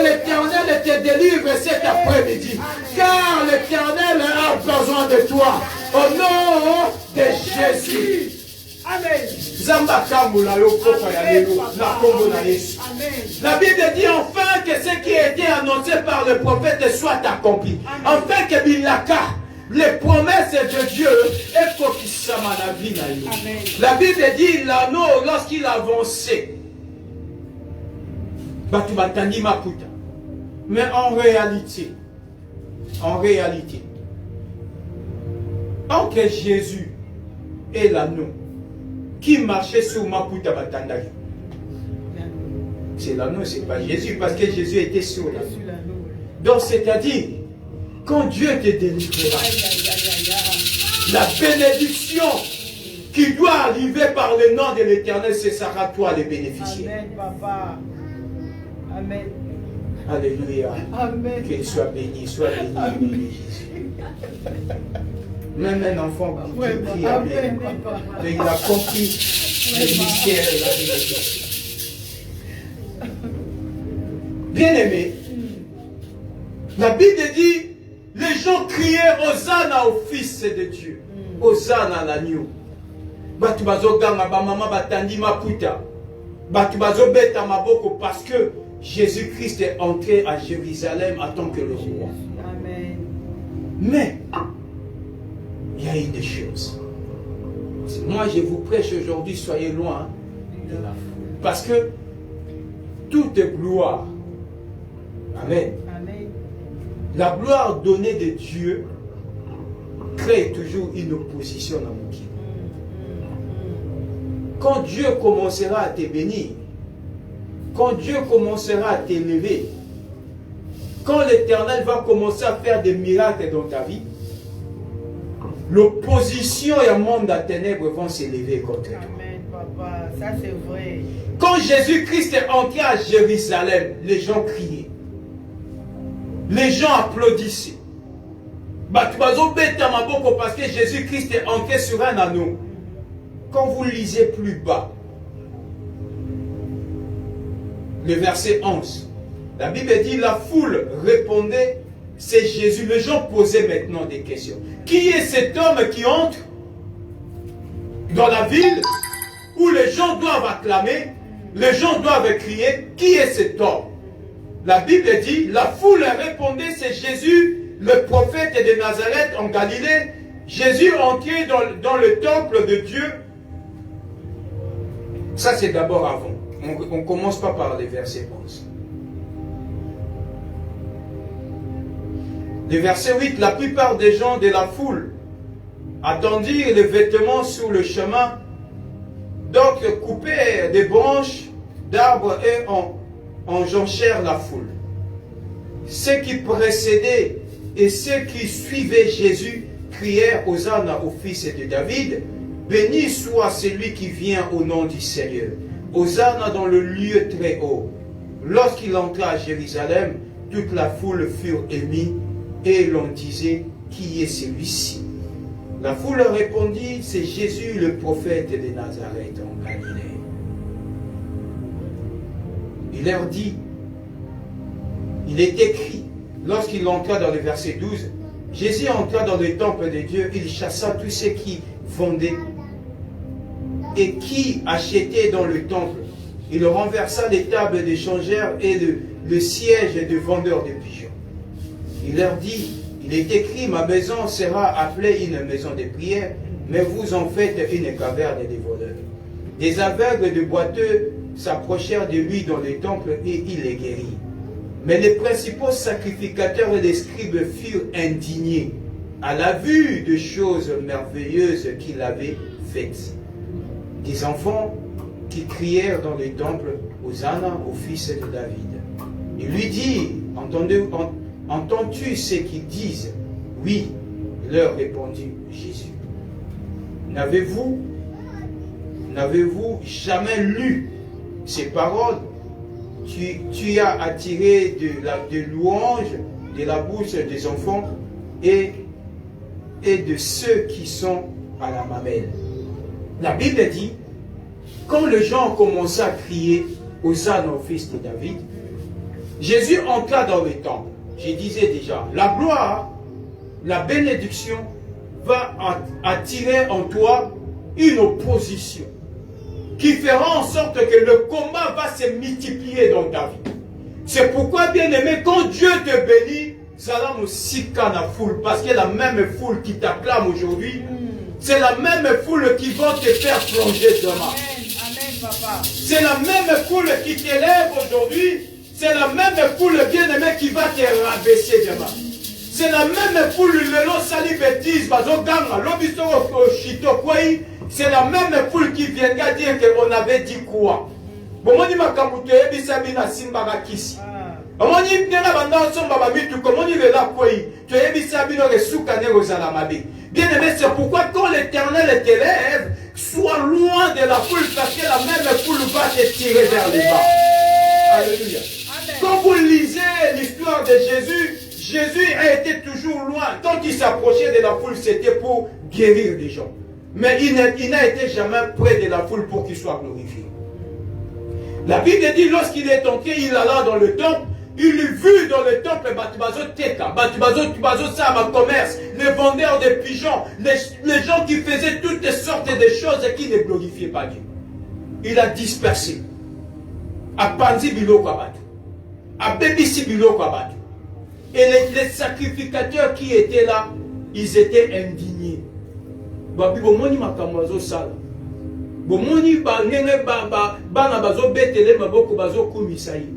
l'Éternel te délivre cet après-midi, car l'Éternel a besoin de toi, au nom de Jésus. Amen. La Bible dit enfin que ce qui a été annoncé par le prophète soit accompli. Enfin que Bilaka, les promesses de Dieu, la Bible dit l'anneau lorsqu'il avançait. Mais en réalité, entre Jésus et l'anneau, qui marchait sur Maputa Batandaki. C'est l'anneau, c'est pas Jésus, parce que Jésus était sur l'anneau. Donc, c'est-à-dire, quand Dieu te délivrera, la bénédiction qui doit arriver par le nom de l'Éternel, ce sera toi le bénéficiaire. Amen, papa. Amen. Alléluia. Amen. Qu'il soit béni, béni Jésus. Même un enfant qui prie à Amen. Mais il a compris le mystère de la bénédiction. Bien-aimé, la Bible dit, les gens criaient Hosanna au Fils de Dieu. Hosanna à l'agneau. Batu bazoganga ba mama batandi maputa. Batu bazobeta maboko parce que Jésus-Christ est entré à Jérusalem en tant que le roi. Amen. Mais il y a une chose. Moi, je vous prêche aujourd'hui, soyez loin de la foule. Parce que toute gloire, amen. Amen. La gloire donnée de Dieu crée toujours une opposition à mon qui. Quand Dieu commencera à te bénir, quand Dieu commencera à t'élever, quand l'Éternel va commencer à faire des miracles dans ta vie, l'opposition et un monde à ténèbres vont s'élever contre toi. Amen, papa. Ça, c'est vrai. Quand Jésus-Christ est entré à Jérusalem, les gens criaient. Les gens applaudissaient. Parce que Jésus-Christ est entré sur un anneau. Quand vous lisez plus bas, le verset 11, la Bible dit, la foule répondait, c'est Jésus. Les gens posaient maintenant des questions. Qui est cet homme qui entre dans la ville où les gens doivent acclamer, les gens doivent crier, qui est cet homme? La Bible dit, la foule répondait, c'est Jésus, le prophète de Nazareth en Galilée. Jésus entré dans le temple de Dieu. Ça, c'est d'abord avant. On ne commence pas par les versets 11. Le verset 8, la plupart des gens de la foule attendirent les vêtements sur le chemin. D'autres coupèrent des branches d'arbres et enjonchèrent la foule. Ceux qui précédaient et ceux qui suivaient Jésus crièrent Hosanna au fils de David. Béni soit celui qui vient au nom du Seigneur. Hosanna dans le lieu très haut. Lorsqu'il entra à Jérusalem, toute la foule fut émue et l'on disait, qui est celui-ci? La foule répondit, c'est Jésus le prophète de Nazareth en Galilée. Il leur dit, il est écrit, lorsqu'il entra dans le verset 12, Jésus entra dans le temple de Dieu, il chassa tous ceux qui vendaient et qui achetaient dans le temple. Il renversa les tables des changeurs et le siège des vendeurs de pigeons. Il leur dit, il est écrit, ma maison sera appelée une maison de prière, mais vous en faites une caverne des voleurs. Des aveugles de boiteux s'approchèrent de lui dans le temple et il les guérit. Mais les principaux sacrificateurs et les scribes furent indignés à la vue des choses merveilleuses qu'il avait faites. Des enfants qui crièrent dans le temple, Hosanna au fils de David. Il lui dit, entends-tu ce qu'ils disent? Oui, leur répondit Jésus. N'avez-vous jamais lu ces paroles? Tu as attiré de louanges de la bouche des enfants et de ceux qui sont à la mamelle. La Bible dit, quand les gens ont commencé à crier Hosanna au fils de David, Jésus entra dans le temple. Je disais déjà, la gloire, la bénédiction va attirer en toi une opposition qui fera en sorte que le combat va se multiplier dans ta vie. C'est pourquoi, bien aimé, quand Dieu te bénit, Salam aussi qu'à la foule, parce que la même foule qui t'acclame aujourd'hui, c'est la même foule qui va te faire plonger demain. Amen, papa. C'est la même foule qui t'élève aujourd'hui. C'est la même foule bien-aimée qui va te rabaisser demain. C'est la même foule, le long sali bêtise, c'est la même foule qui viendra dire qu'on avait dit quoi. Bon, on dit ma kamute, bisabi na simba ga kisi. On dit bien abandon son baba mitu, comme on dit le la koi. Tu es bisabi no resuka ne rozala mabe. Bien aimé, c'est pourquoi quand l'Éternel t'élève, sois loin de la foule, parce que la même foule va te tirer vers le bas. Alléluia. Quand vous lisez l'histoire de Jésus, Jésus a été toujours loin. Quand il s'approchait de la foule, c'était pour guérir les gens. Mais il n'a été jamais près de la foule pour qu'il soit glorifié. La Bible dit, lorsqu'il est entré, il alla dans le temple, il vu dans le temple Batubazo Teka, Batubazo Sama commerce, les vendeurs de pigeons, les gens qui faisaient toutes sortes de choses et qui ne glorifiaient pas Dieu. Il a dispersé. A Panzi Biloko Abatu. A Bébissi Biloko Abatu. Et les sacrificateurs qui étaient là, ils étaient indignés. Babi bomoni makamwazo sala. Bomoni bangenge bana bazo betele maboko bazo kumisayi.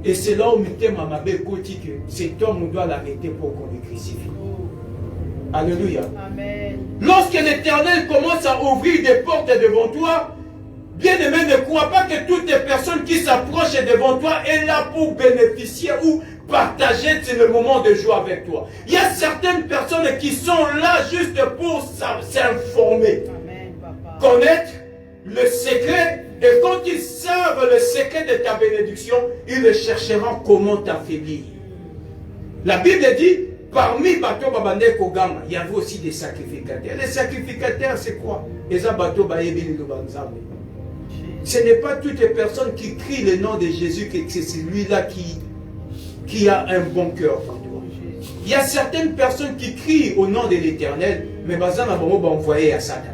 Et c'est là où Mitema Mabé dit que cet homme, on doit l'arrêter pour qu'on le crucifie. Alléluia. Amen. Lorsque l'Éternel commence à ouvrir des portes devant toi, Bien-aimé, ne crois pas que toutes les personnes qui s'approchent devant toi est là pour bénéficier ou partager le moment de joie avec toi. Il y a certaines personnes qui sont là juste pour s'informer, connaître le secret, et quand ils savent le secret de ta bénédiction, ils chercheront comment t'affaiblir. La Bible dit, parmi Bato Babande Kogama, il y avait aussi des sacrificateurs. Les sacrificateurs, c'est quoi? Ce n'est pas toutes les personnes qui crient le nom de Jésus que c'est celui-là qui a un bon cœur pour toi. Il y a certaines personnes qui crient au nom de l'Éternel, mais Bazan a envoyé à Satan.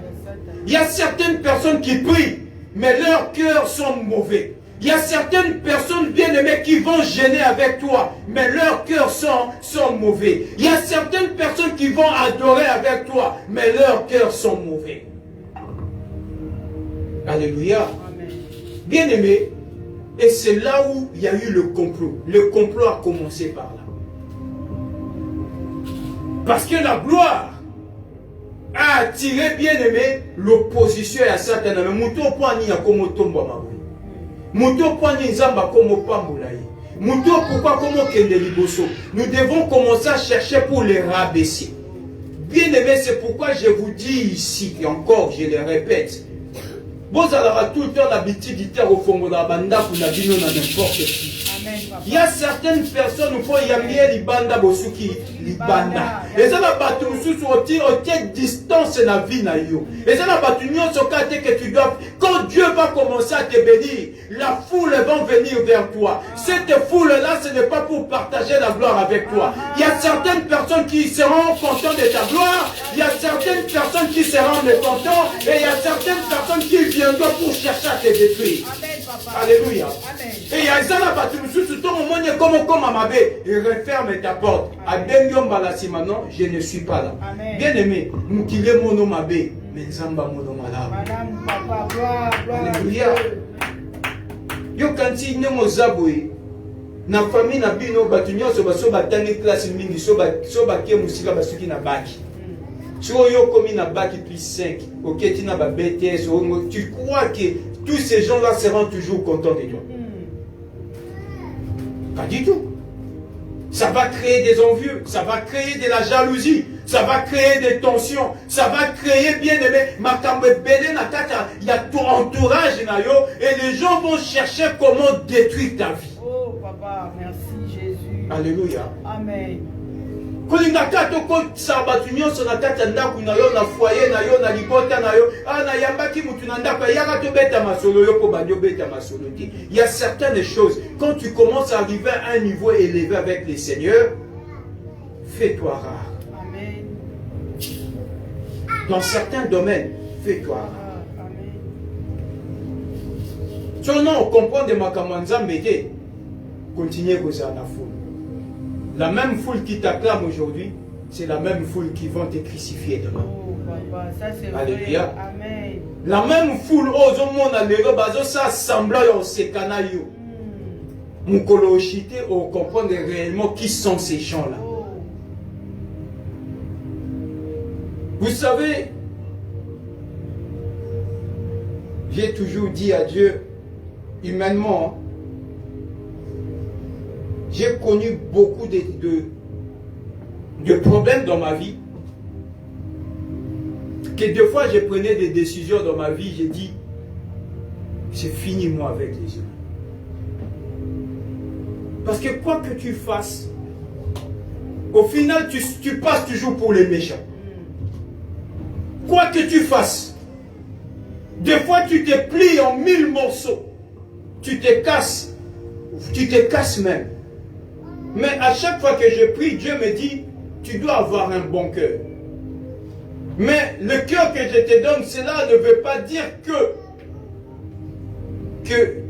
Il y a certaines personnes qui prient, mais leurs cœurs sont mauvais. Il y a certaines personnes bien-aimées qui vont gêner avec toi, mais leurs cœurs sont mauvais. Il y a certaines personnes qui vont adorer avec toi, mais leurs cœurs sont mauvais. Alléluia. Bien-aimé, et c'est là où il y a eu le complot. Le complot a commencé par là. Parce que la gloire a attiré, bien-aimé, l'opposition à Satan. Mais Mouto Poani a comme Tomba Maboui. Mouto Poani Zamba comme Pamboulaye. Mouto pourquoi comme Kende Liboso. Nous devons commencer à chercher pour les rabaisser. Bien-aimé, c'est pourquoi je vous dis ici, et encore je le répète, vous avez tout le temps l'habitude de dire au fond de la banda pour la vie n'importe qui. Il y a certaines personnes où il y a mis les bandas bosuki, les bandas. Et ça la battu sous au distance la vie na yo. Et ça la battu sur que tu dois. Quand Dieu va commencer à te bénir, la foule va venir vers toi. Cette foule-là, ce n'est pas pour partager la gloire avec toi. Il y a certaines personnes qui seront contentes de ta gloire. Il y a certaines personnes qui seront mécontentes. Et il y a certaines personnes qui viendront pour chercher à te détruire. Alléluia. Et il y a ça la battu sous ton moment comme Amabé. Et referme ta porte. À Bengiom Balasima, non, je ne suis pas là. Bien aimé, nous qui les mono Mabé, mais Zamba mono malade. Alléluia. Yo kanti nyongo zaboué. Na famille na bino batunyo so batani classe mingi so ba ke musika basuki na baki. Si yo komi na baki plus 5, OK, tu na ba BTS, tu crois que tous ces gens-là seront toujours contents de toi? Pas du tout. Ça va créer des envieux, ça va créer de la jalousie, ça va créer des tensions, ça va créer, bien aimé, il y a tout entourage et les gens vont chercher comment détruire ta vie. Oh papa, merci Jésus. Alléluia. Amen. Quand il y a sur la tête, il y a un foyer, il y a libota, il y a certaines choses. Quand tu commences à arriver à un niveau élevé avec les seigneurs, fais-toi rare. Amen. Dans certains domaines, fais-toi rare. Si on comprend de Makamanza Médé, continuez vous en la foule. La même foule qui t'acclame aujourd'hui, c'est la même foule qui vont te crucifier demain. Oh, papa, ça c'est Alléluia. vrai. Amen. La même foule, aux monde à l'héros, ça semblant au sekanayo. Mukolo Oshite, on comprend réellement qui sont ces gens-là. Oh. Vous savez, j'ai toujours dit à Dieu, humainement, j'ai connu beaucoup de problèmes dans ma vie. Que des fois, je prenais des décisions dans ma vie, j'ai dit, c'est fini moi avec les humains. Parce que quoi que tu fasses, au final, tu passes toujours pour les méchants. Quoi que tu fasses, des fois, tu te plies en 1000 morceaux. Tu te casses même. Mais à chaque fois que je prie, Dieu me dit, tu dois avoir un bon cœur. Mais le cœur que je te donne, cela ne veut pas dire que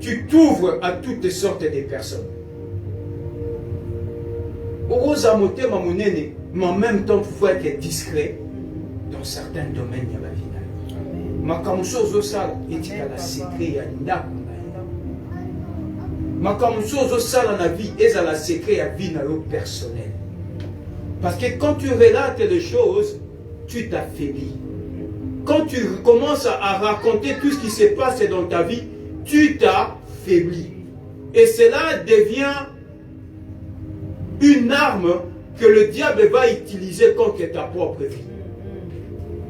tu t'ouvres à toutes sortes de personnes. Mais en même temps, il faut être discret dans certains domaines de la vie. Ma comme chose au sale, et tu as la secret à l'inda. Ma comme chose au sale dans la vie, et à la secret à vie dans l'eau personnelle. Parce que quand tu relates les choses, tu t'affaiblis. quand tu commences à raconter tout ce qui se passe dans ta vie, tu t'affaiblis. Et cela devient une arme que le diable va utiliser contre ta propre vie.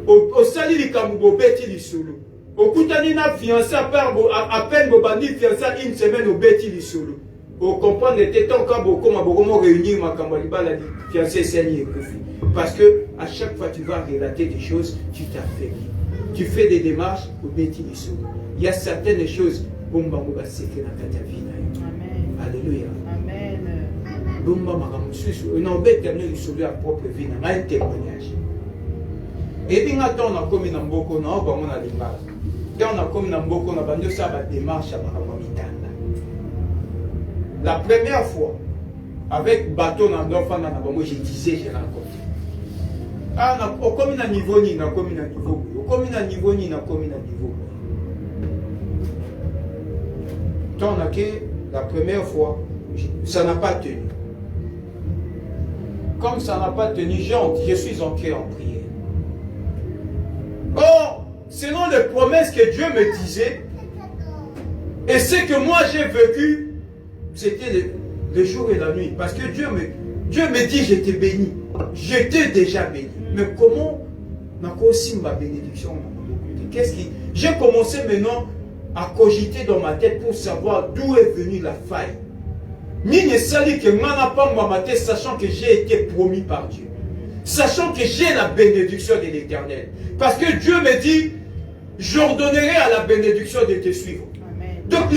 Au sali likambo beti lisolo. Au kutani na fiancé à peine bobandi fiancé une semaine au beti lisolo. Au comprendre était tant quand beaucoup ma beaucoup réunir ma kamaliba la fiancé saigne et kofi. Parce que à chaque fois tu vas relater des choses, tu t'affaiblis. Tu fais des démarches au beti lisolo. Il y a certaines choses bomba bomba secret dans ta vie. Amen. Alléluia. Amen. Bomba makamususu. Non bête terminer lisolo à propre vie na un témoignage. Et bien, quand on a commis un boko, on a commis un lingala. Quand on a commis un boko, on a vendu ça à la démarche à Maramitanda. La première fois, avec bateau dans l'enfant, j'ai disais, j'ai rencontré. Ah, on a commis un niveau, ni on a commis un niveau. On a commis un niveau, ni on a commis un niveau. Quand on a que la première fois, ça n'a pas tenu. Comme ça n'a pas tenu, je suis entré en prière. Or, selon les promesses que Dieu me disait, et ce que moi j'ai vécu, c'était le jour et la nuit. Parce que Dieu me dit, j'étais béni. J'étais déjà béni. Mais comment aussi ma bénédiction? Qu'est-ce qui... J'ai commencé maintenant à cogiter dans ma tête pour savoir d'où est venue la faille. Ni ne sali que mana pas ma tête, sachant que j'ai été promis par Dieu. Sachant que j'ai la bénédiction de l'Éternel. Parce que Dieu me dit, j'ordonnerai à la bénédiction de te suivre. Amen. Donc,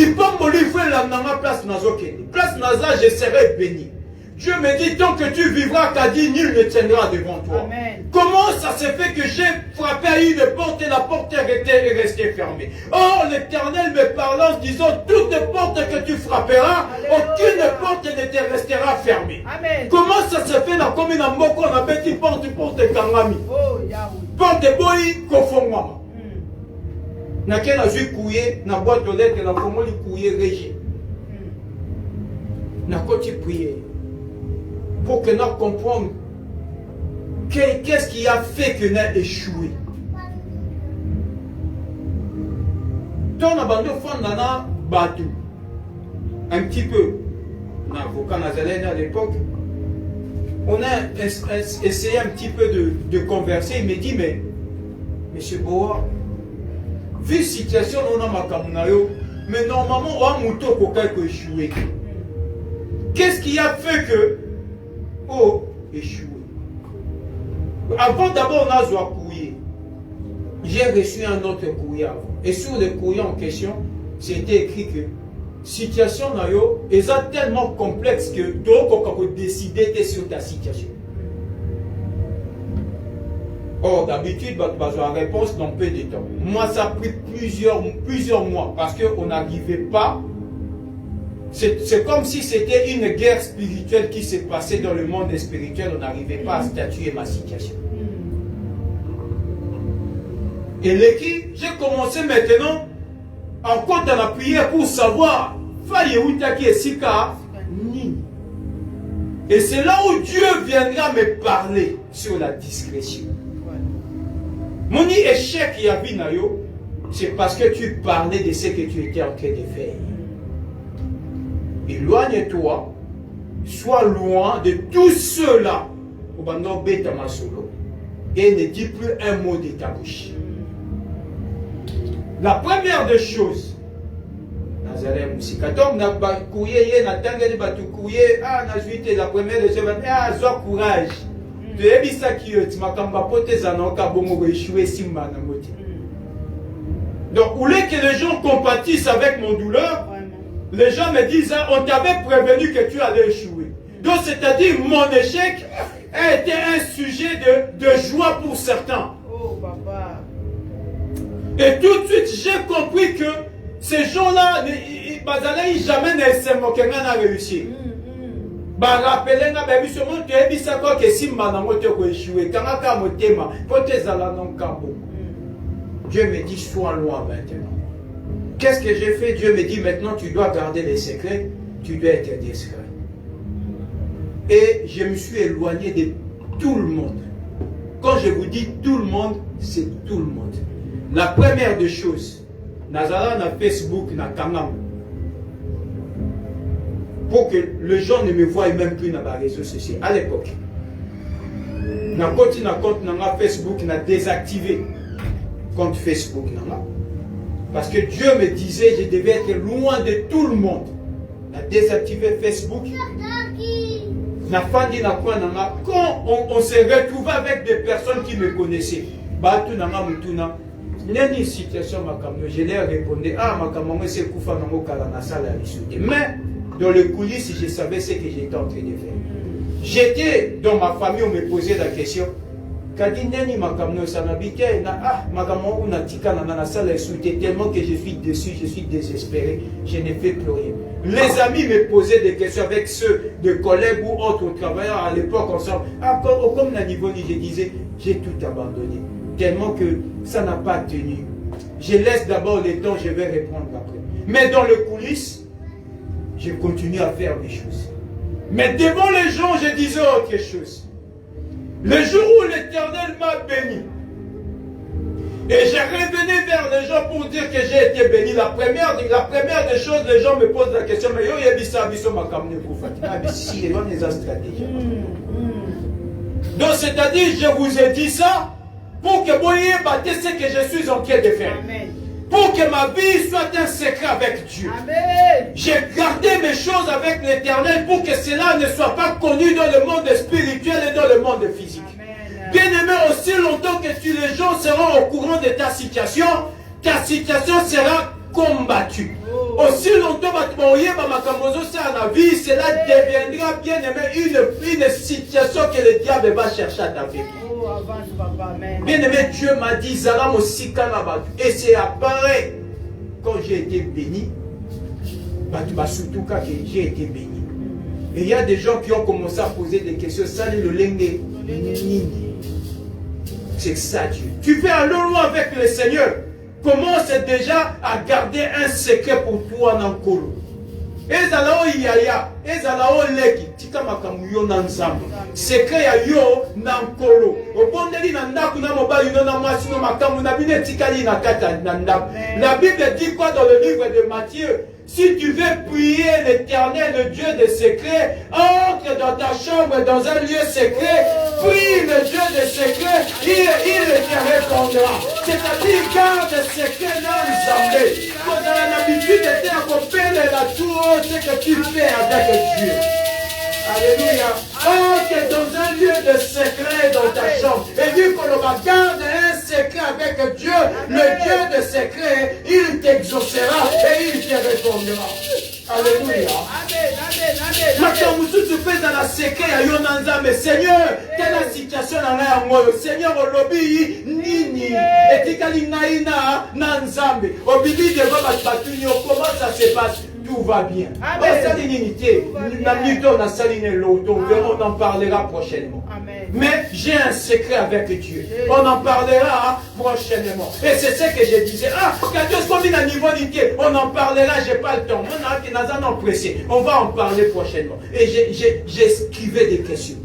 place Naza, je serai béni. Dieu me dit, tant que tu vivras, qu'a dit, nul ne tiendra devant toi. Amen. Comment ça se fait que j'ai frappé à une porte et la porte est restée fermée? Or, l'Éternel me parle en disant, toute porte que tu frapperas, aucune porte ne te restera fermée. Amen. Comment ça se fait dans comme une moko, on a bêti porte kangami? Oh, Yahweh. Porte boy, kofongwama. Na ken a ju couillé, na boîte aux lettres, na comment lui couillé régie. Na côté prier. Pour que nous comprenions qu'est-ce qui a fait que nous avons échoué. Quand on a bandé au fond de bateau, un petit peu, on a avocat Nazalène à l'époque, on a essayé un petit peu de converser. Il me dit, mais M. Boa, vu la situation, on a makamunayo, mais normalement, on a mouton pour quelque échoué. Qu'est-ce qui a fait que échoué? Avant d'abord, on a joué courrier. J'ai reçu un autre courrier avant. Et sur le courrier en question, c'était écrit que situation est tellement complexe que tu dois décider sur ta situation. Or, d'habitude, tu as la réponse dans peu de temps. Moi, ça a pris plusieurs mois parce qu'on n'arrivait pas. C'est comme si c'était une guerre spirituelle qui s'est passée dans le monde spirituel. On n'arrivait pas à statuer ma situation. Et l'équipe, j'ai commencé maintenant encore dans la prière pour savoir et c'est là où Dieu viendra me parler sur la discrétion. Mon échec, c'est parce que tu parlais de ce que tu étais en train de faire. Éloigne-toi, sois loin de tous ceux-là et ne dis plus un mot de ta bouche. La première des choses, la première des choses, sois courage. Donc, où est que les gens compatissent avec mon douleur? Les gens me disent, on t'avait prévenu que tu allais échouer. Donc, c'est-à-dire, mon échec a été un sujet de joie pour certains. Oh, papa. Et tout de suite, j'ai compris que ces gens-là, jamais ne se moqueraient de réussir. Dieu me dit, sois loin maintenant. Qu'est-ce que j'ai fait? Dieu me dit, maintenant tu dois garder les secrets, tu dois être discret. Et je me suis éloigné de tout le monde. Quand je vous dis tout le monde, c'est tout le monde. La première des choses, Nazara na Facebook, na Kangam, pour que les gens ne me voient même plus dans les réseaux sociaux. À l'époque, na compte na Facebook, na désactivé compte Facebook na. Parce que Dieu me disait je devais être loin de tout le monde. Na désactivé Facebook. Quand on se retrouvait avec des personnes qui me connaissaient, je leur répondais, ah, mais dans les coulisses, je savais ce que j'étais en train de faire. J'étais dans ma famille, on me posait la question. Tellement que je suis déçu, je suis désespéré, je ne fais plus rien. Les amis me posaient des questions avec ceux de collègues ou autres travailleurs à l'époque ensemble. Ah, comme la niveau, je disais, j'ai tout abandonné. Tellement que ça n'a pas tenu. Je laisse d'abord le temps, je vais répondre après. Mais dans le coulisses, je continue à faire des choses. Mais devant les gens, je disais autre chose. Le jour où l'Éternel m'a béni, et j'ai revenu vers les gens pour dire que j'ai été béni, la première des choses, les gens me posent la question, mais yo yebisa biso makamne pour Fatima, mais si les gens les ont stratégies. Donc c'est-à-dire, je vous ai dit ça pour que vous voyez ce que je suis en train de faire. Amen. Pour que ma vie soit un secret avec Dieu. J'ai gardé mes choses avec l'Éternel pour que cela ne soit pas connu dans le monde spirituel et dans le monde physique. Bien-aimé, aussi longtemps que les gens seront au courant de ta situation sera combattue. Aussi longtemps que la vie, cela deviendra, bien-aimé, une situation que le diable va chercher à ta vie. Bien-aimé, Dieu m'a dit, Zaram aussi et c'est appareil quand j'ai été béni, surtout quand j'ai été béni. Et il y a des gens qui ont commencé à poser des questions. Salut le lengue. C'est ça Dieu. Tu fais aller loin avec le Seigneur. Commence déjà à garder un secret pour toi dans le colo. Ezalao yaya, ezalao leki, tika makamuyo na nzambe. Secret ya yo na nkolo. Obondeli na ndaku na mobali no na mwasi no makamu na bine tikali na kata na ndaku. La Bible dit quoi dans le livre de Matthieu? Si tu veux prier l'Éternel, le Dieu des secrets, entre dans ta chambre, dans un lieu secret, prie le Dieu des secrets, il te répondra. C'est-à-dire, garde le secret dans le Zambé. Quand on a l'habitude de te accompagner la tour, ce que tu fais avec Dieu. Alléluia. Entre dans un lieu de secret dans ta chambre. Et vu qu'on garde un secret avec Dieu, le Dieu de secret, il t'exaucera et il te répondra. Alléluia. Maintenant, tu fais dans la secret à Yonanza, mais Seigneur, quelle est la situation dans la moi? Seigneur, au lobby, nini, et tikali naina, nanzambe. Au bibi de Babatuni, comment ça se passe? Tout va bien. On en parlera prochainement. Amen. Mais j'ai un secret avec Dieu. On en parlera prochainement. Et c'est ce que je disais. Ah, on en parlera, j'ai pas le temps. On va en parler prochainement. Et j'esquivais des questions.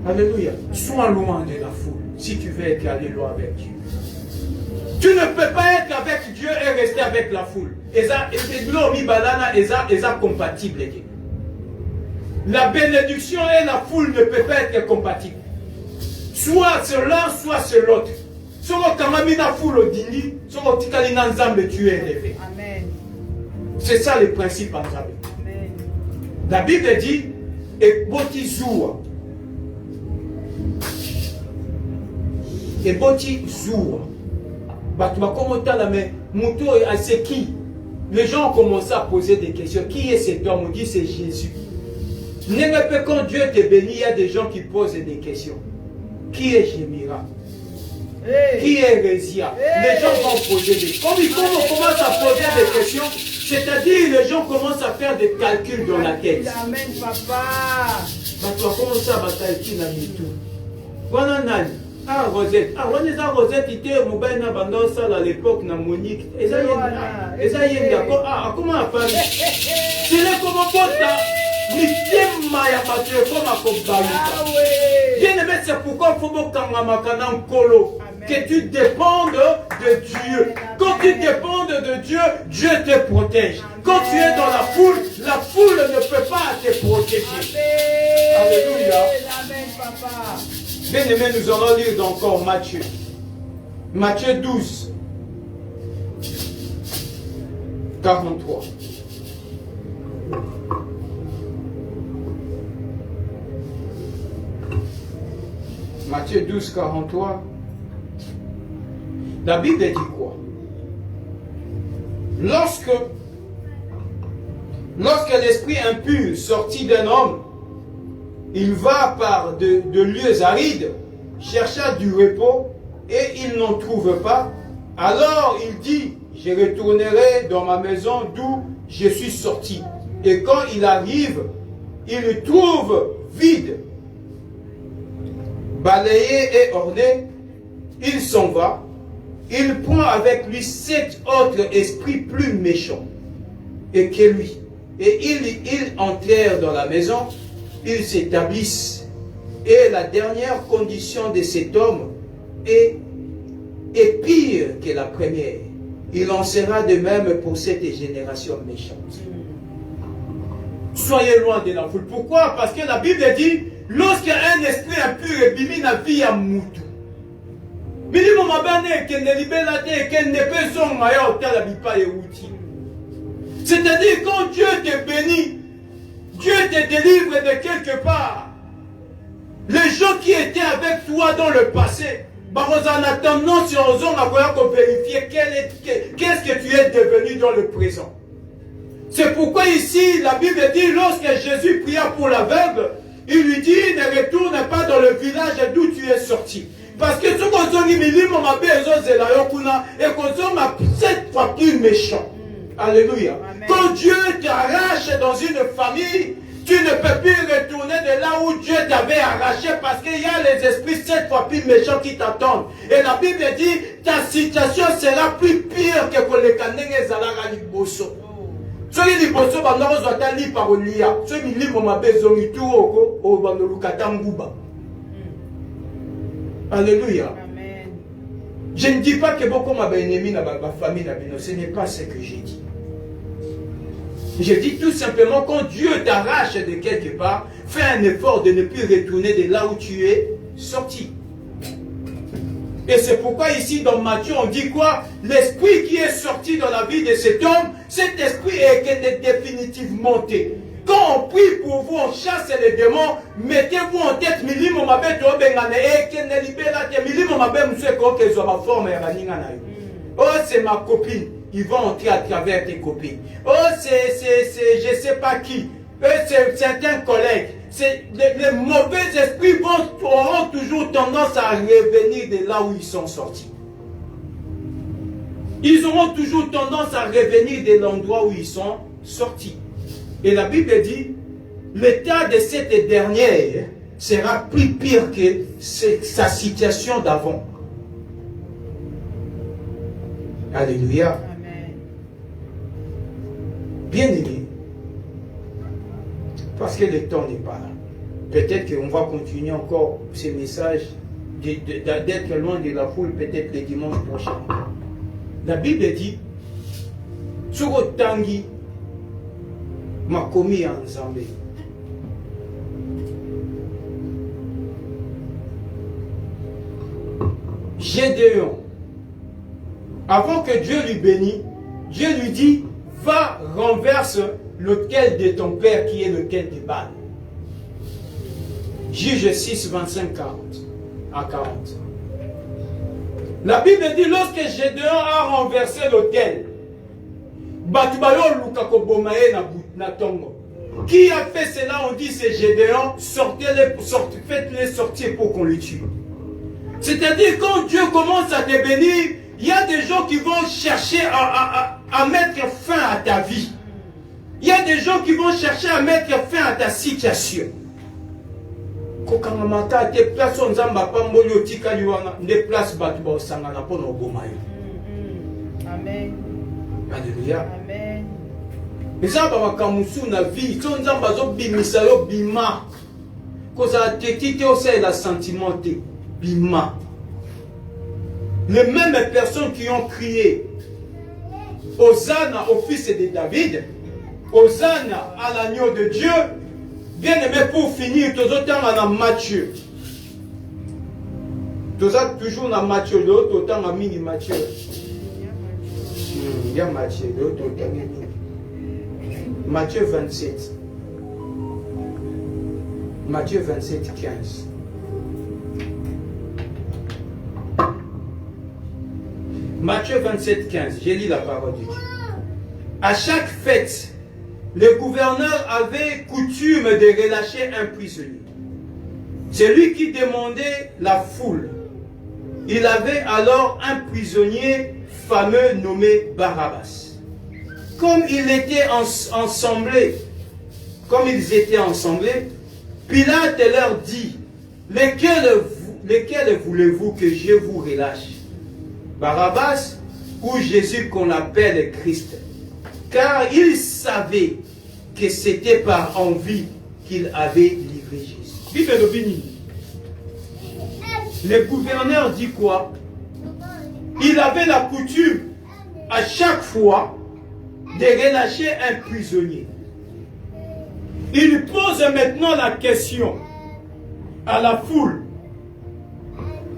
Alléluia. Sois loin de la foule si tu veux être allé loin avec Dieu. Tu ne peux pas être avec Dieu et rester avec la foule. Eza compatible. La bénédiction et la foule ne peuvent pas être compatibles. Soit sur l'un, soit sur l'autre. Tu es élevé. C'est ça le principe en Zambé. La Bible dit Eboti Zoua. Eboti Zoua. C'est qui? Les gens ont commencé à poser des questions. Qui est cet homme? On dit c'est Jésus. Quand Dieu te bénit, il y a des gens qui posent des questions. Qui est Jémira? Qui est Résia? Les gens vont poser des questions. Quand on commence à poser des questions, c'est-à-dire les gens commencent à faire des calculs dans la tête. Amen, papa. Tu vas commencer à calculer tout. Voilà Nani. Ah, Rosette. Ah, on est à Rosette, il était au mobile à l'époque, na Monique. Et ça y est, comment on a fait? C'est là comment on a maya batepo makobaluka. Bien-aimé, c'est pourquoi il faut que tu dépendes de Dieu. Quand tu dépends de Dieu, Dieu te protège. Quand tu es dans la foule ne peut pas te protéger. Alléluia. Bien-aimé, nous allons lire encore Matthieu. Matthieu 12, 43. Matthieu 12, 43. La Bible dit quoi? Lorsque l'esprit impur sortit d'un homme, il va par de lieux arides, chercha du repos, et il n'en trouve pas. Alors il dit, je retournerai dans ma maison d'où je suis sorti. Et quand il arrive, il le trouve vide, balayé et orné. Il s'en va. Il prend avec lui 7 autres esprits plus méchants et que lui. Et ils entrèrent dans la maison, ils s'établissent. Et la dernière condition de cet homme est pire que la première. Il en sera de même pour cette génération méchante. Soyez loin de la foule. Pourquoi? Parce que la Bible dit, lorsqu'un esprit impur est bimi na vie à moutou. C'est-à-dire quand Dieu te bénit, Dieu te délivre de quelque part. Les gens qui étaient avec toi dans le passé, en attendant sur eux, on va vérifier qu'est-ce que tu es devenu dans le présent. C'est pourquoi ici, la Bible dit, lorsque Jésus pria pour l'aveugle, il lui dit, ne retourne pas dans le village d'où tu es sorti. Parce que ce qu'on dit, et qu'on a 7 fois plus méchant. Alléluia. Amen. Quand Dieu t'arrache dans une famille, tu ne peux plus retourner de là où Dieu t'avait arraché parce qu'il y a les esprits 7 fois plus méchants qui t'attendent. Et la Bible dit, ta situation sera plus pire que pour les canengues zalara liboso. Soki liboso bandako zwata li parolia. Soki limo mabezo mituro o bandolukata nguba. Alléluia. Amen. Je ne dis pas que beaucoup ma bien-aimé dans ma famille, ce n'est pas ce que j'ai dit. Je dis tout simplement, quand Dieu t'arrache de quelque part, fais un effort de ne plus retourner de là où tu es sorti. Et c'est pourquoi ici dans Matthieu on dit quoi? L'esprit qui est sorti dans la vie de cet homme, cet esprit est définitivement monté. Quand on prie pour vous, on chasse les démons, mettez-vous en tête, oh, c'est ma copine, ils vont entrer à travers tes copines. Oh, c'est je ne sais pas qui, c'est certains collègues. Les mauvais esprits auront toujours tendance à revenir de là où ils sont sortis. Ils auront toujours tendance à revenir de l'endroit où ils sont sortis. Et la Bible dit, l'état de cette dernière sera plus pire que sa situation d'avant. Alléluia. Amen. Bien aimé, parce que le temps n'est pas là. Peut-être qu'on va continuer encore ces messages d'être loin de la foule, peut-être le dimanche prochain. La Bible dit, sur Tangi, m'a commis en Zambie. Gédéon, avant que Dieu lui bénisse, Dieu lui dit, va renverse l'autel de ton père qui est l'autel de Baal. Juge 6, 25, 40 à 40. La Bible dit, lorsque Gédéon a renversé l'autel, qui a fait cela? On dit c'est Gédéon, faites-les sortir pour qu'on les tue. C'est-à-dire quand Dieu commence à te bénir, il y a des gens qui vont chercher à mettre fin à ta vie. Il y a des gens qui vont chercher à mettre fin à ta situation. Amen. Alléluia. Amen. Et ça, bakamusu na vie. Son zambazo bimisalo bima. Koza tetite aussi la sentimenté. Bima. Les mêmes personnes qui ont crié Hosanna au fils de David, Hosanna à l'agneau de Dieu. Bien aimé, pour finir, tous autant dans Matthieu. Tous toujours dans Matthieu, l'autre autant dans mini Matthieu. Il y a Matthieu, l'autre autant Matthieu 27. Matthieu 27, 15. Matthieu 27, 15. J'ai lu la parole de Dieu. À chaque fête, le gouverneur avait coutume de relâcher un prisonnier. Celui qui demandait la foule. Il avait alors un prisonnier fameux nommé Barabbas. Comme ils étaient ensemblés, Pilate leur dit, lequel voulez-vous que je vous relâche? Barabbas ou Jésus qu'on appelle Christ? Car il savait que c'était par envie qu'il avait livré Jésus. Le gouverneur dit quoi? Il avait la coutume à chaque fois de relâcher un prisonnier. Il pose maintenant la question à la foule.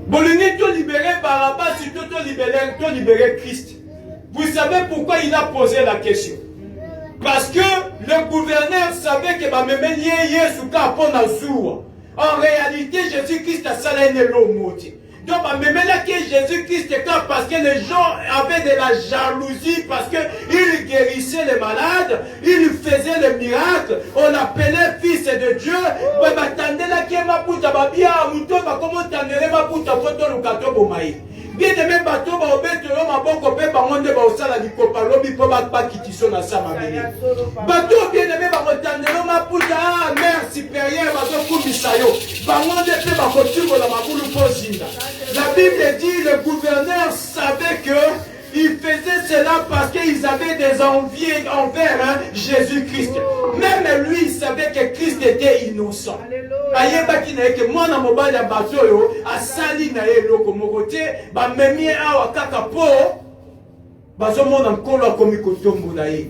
Bolini to libérer Barabbas, to libérer Christ. Vous savez pourquoi il a posé la question? Parce que le gouverneur savait que en réalité, Jésus-Christ a salé l'homotie. Donc, Jésus-Christ est là parce que les gens avaient de la jalousie, parce qu'il guérissait les malades, il faisait les miracles, on l'appelait fils de Dieu. Bien aimé, bateau va obéir ma bonne paix, par monde va au saladi copalobi pour pas quitter son asama. Bateau bien aimé, va retendre ma pouta, mère supérieure, va se couper ça yo. Par monde de va continuer la maboulou posina. La Bible dit le gouverneur savait que ils faisaient cela parce qu'ils avaient des envies envers Jésus-Christ. Même lui, il savait que Christ était innocent.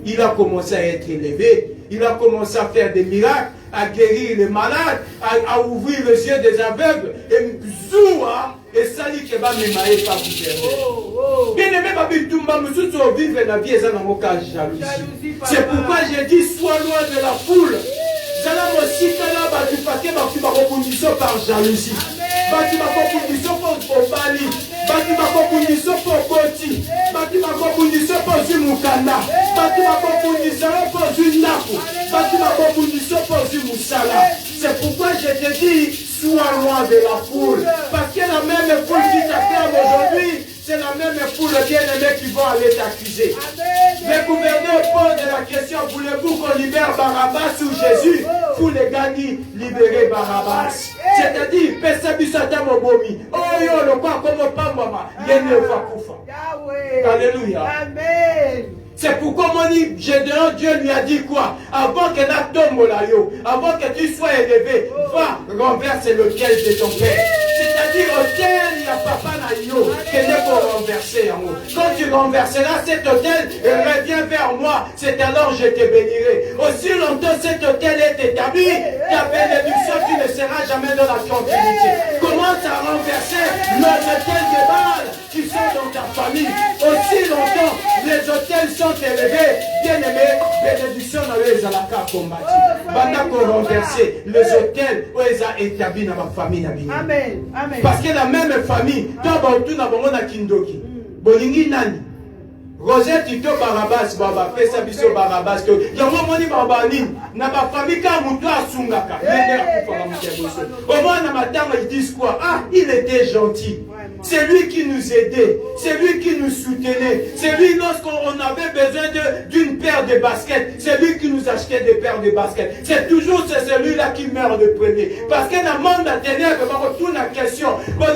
Il a commencé à être élevé, il a commencé à faire des miracles, à guérir les malades, à ouvrir les yeux des aveugles. Et Zoua, et ça dit que va me mailler par vous. Bien aimé, nous vivre la vie et ça n'a aucun jalousie. C'est pourquoi j'ai dit sois loin de la foule. Zala aussi là tu paquet tu vas recondition par jalousie. Tu vas recondition pour Bali. Tu vas recondition pour Boti. Tu vas recondition pour Mukanda. Tu vas recondition pour Napo. Tu vas recondition pour Moussala. C'est pourquoi je te dis sois loin de la foule. Parce que la même foule qui t'acclame aujourd'hui, c'est la même foule bien-aimée qui vont aller t'accuser. Le gouverneur pose la question, voulez-vous qu'on libère Barabbas ou Jésus? Pour les gars dit, libérer Barabbas. C'est-à-dire, Pesabisata Mobomi. Oh yo, le quoi, comme pas maman. Yéne va koufa. Alléluia. Amen. C'est pourquoi mon Gédéon, Dieu lui a dit quoi? Avant que la tombe avant que tu sois élevé, va renverser le piège de ton père. C'est-à-dire, auquel il n'y a pas naïo, qu'il n'est pas renversé en moi. Quand tu renverseras cet autel, reviens vers moi. C'est alors je te bénirai. Aussi longtemps cet autel est établi, ta bénédiction, tu ne seras jamais dans la continuité. Commence à renverser nos autels de Baal qui sont dans ta famille. Aussi longtemps, les autels sont élevés. Bien-aimés, bénédiction dans les alaka combattu. Banda qu'on renverser les autels où ils ont établi dans ma famille. Amen. Amen. Parce que la même famille, toi, tu n'as pas kindoki. Bolingi nani. Rosette, tu te Barabbas, Baba, fais ça, biso Barabbas. Il y a un moment où Babaline, n'a pas famille quand on doit Sungaka. Au moins, ils disent quoi? Ah, il était gentil. C'est lui qui nous aidait. C'est lui qui nous soutenait. C'est lui, lorsqu'on avait besoin d'une paire de baskets, c'est lui qui nous achetait des paires de baskets. C'est toujours celui-là qui meurt le premier. Parce que dans le monde de la ténèbres, on retourne la question. La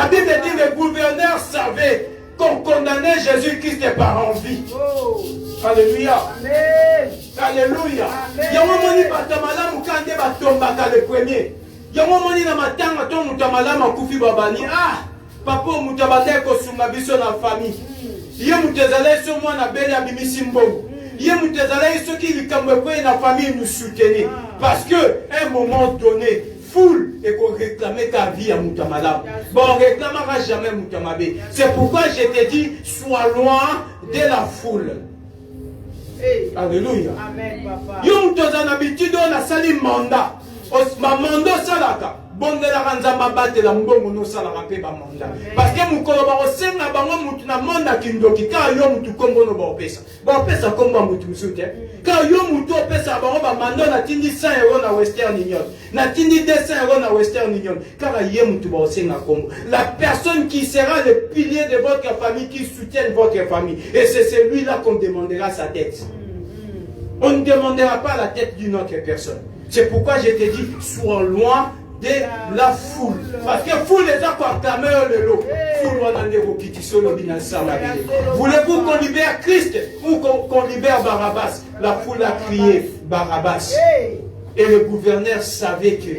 Bible dit que le gouverneur savait qu'on condamnait Jésus-Christ par envie. Oh. Alléluia. Amen. Alléluia. Amen. Yango moni batamala mukande batombaka le premier. Yango moni na matanga to mutamala makufi babani. Ah, papa mutabate ko sunga biso na famille. Ye mutezala so mwana bele abimisi mbongo. Ye mutezala soki likambo ko na famille nous soutenir parce que un moment donné foule et qu'on réclamait ta vie à Moutamala. Bon, on ne réclamera jamais Moutamabé. C'est pourquoi je te dis, sois loin de la foule. Hey. Alléluia. Amen, papa. Yo, tu as l'habitude, on a sali mandat. Ma mandat salaka. Bon, de la ranzamba batte la mbongo no salaka pe ba mandat. Parce que mukolo ba osenga bango mutu na manda kindoki ka yo mutu kombo no ba opesa. Ba opesa kombo mutu musute. Ka yo mutu opesa bango ba mandat na tindi 100 € na Western Union. Na tindi 200 € na Western Union. Car ye mutu ba osenga kombo. La personne qui sera le pilier de votre famille, qui soutient votre famille. Et c'est celui-là qu'on demandera sa tête. On ne demandera pas la tête d'une autre personne. C'est pourquoi je te dis, sois loin de la foule. Parce que foule les a acclamé le lot. Voulez-vous qu'on libère Christ ou qu'on libère Barabbas? La foule a crié Barabbas. Et le gouverneur savait que...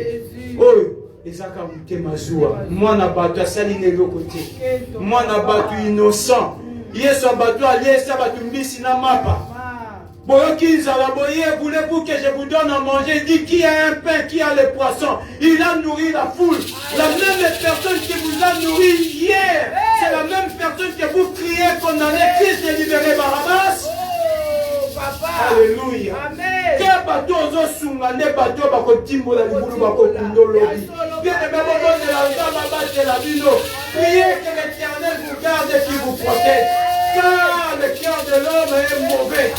Oh, ezaka mutemazuwa. Moi na batu asaline le côté. Moi na batu innocent. Yesu batu aliesa batu mbisi na mapa. Voulez-vous que je vous donne à manger? Il dit qui a un pain, qui a le poisson. Il a nourri la foule. La même personne qui vous a nourri hier, c'est la même personne que vous criez condamner Christ et libérer Barabbas. Oh, papa. Alléluia. Amen. Que bateau ozo sungane bateau bako timbo la libulu bako kundo lobi. Bien aimé bonheur de la femme de la vino. Priez que l'Éternel vous garde et qui vous protège. Car le cœur de l'homme est mauvais.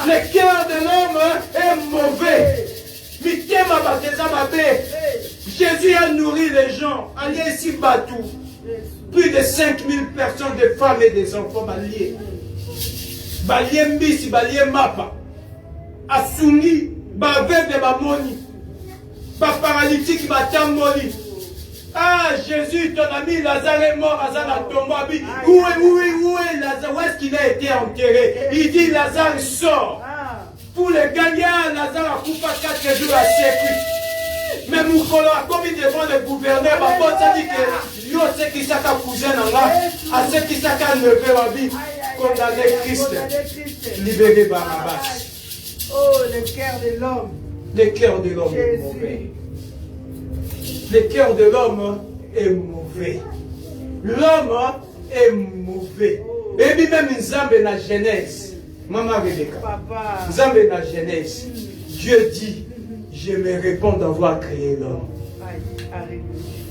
Le cœur de l'homme est mauvais. Jésus a nourri les gens. Allez ici, Batou. Plus de 5000 personnes, des femmes et des enfants, baliés. Baliés Mbisi, baliés Mapa. Asungi, baveugle, bamoni. Paralytique, batamboli. Ah, Jésus, ton ami Lazare est mort, Lazare a tombé. Où est Lazare? Où est-ce qu'il a été enterré? Il dit Lazare sort. Pour les gagnants, Lazare a coupé 4 jours à sécu. Mais Moukolo a commis devant le gouverneur. Papa, ça dit que yo, c'est qui ça qu'a cousin en là, à ce qui ça qu'a levé la vie, condamné Christ, libéré Barabbas. Oh, le cœur de l'homme. Le cœur de l'homme est mauvais. Le cœur de l'homme est mauvais. L'homme est mauvais. Et puis même Nzambe na Genèse. Maman Rebecca. Nzambe na Genèse. Dieu dit, je me réponds d'avoir créé l'homme.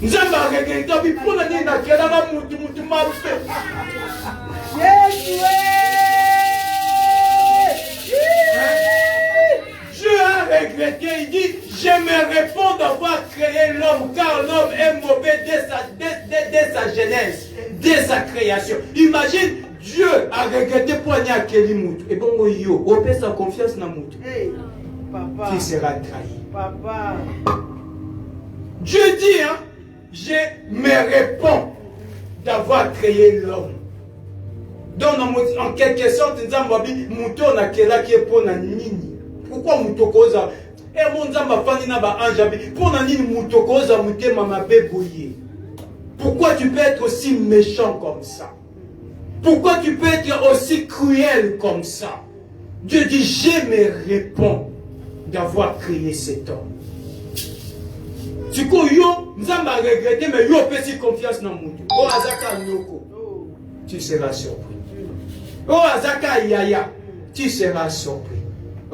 Nzambe a regretté. Puis pour la nuit, il a mutu mal fait. Dieu a regretté, il dit, je me réponds d'avoir créé l'homme, car l'homme est mauvais dès sa genèse, dès sa création. Imagine, Dieu a regretté pour aller à Kélimoutou. Et bon, yo, on peut sa confiance dans Moutou. Qui sera trahi. Papa. Dieu dit, hein, je me réponds d'avoir créé l'homme. Donc, en quelque sorte, nous avons dit, Moutou n'a qu'elle qui est pour la nini. Pourquoi Moutokoza? Et mon Zamba Fanina ba Anjabi. Pour Nani Moutokoza Mouté Mamabé Bouye. Pourquoi tu peux être aussi méchant comme ça? Pourquoi tu peux être aussi cruel comme ça? Dieu dit, je me réponds d'avoir créé cet homme. Du coup, yo, Nzamba regretté, mais yo peut si confiance dans Moutou. Oh, Azaka Noko, tu seras surpris. Oh, Azaka Yaya, tu seras surpris.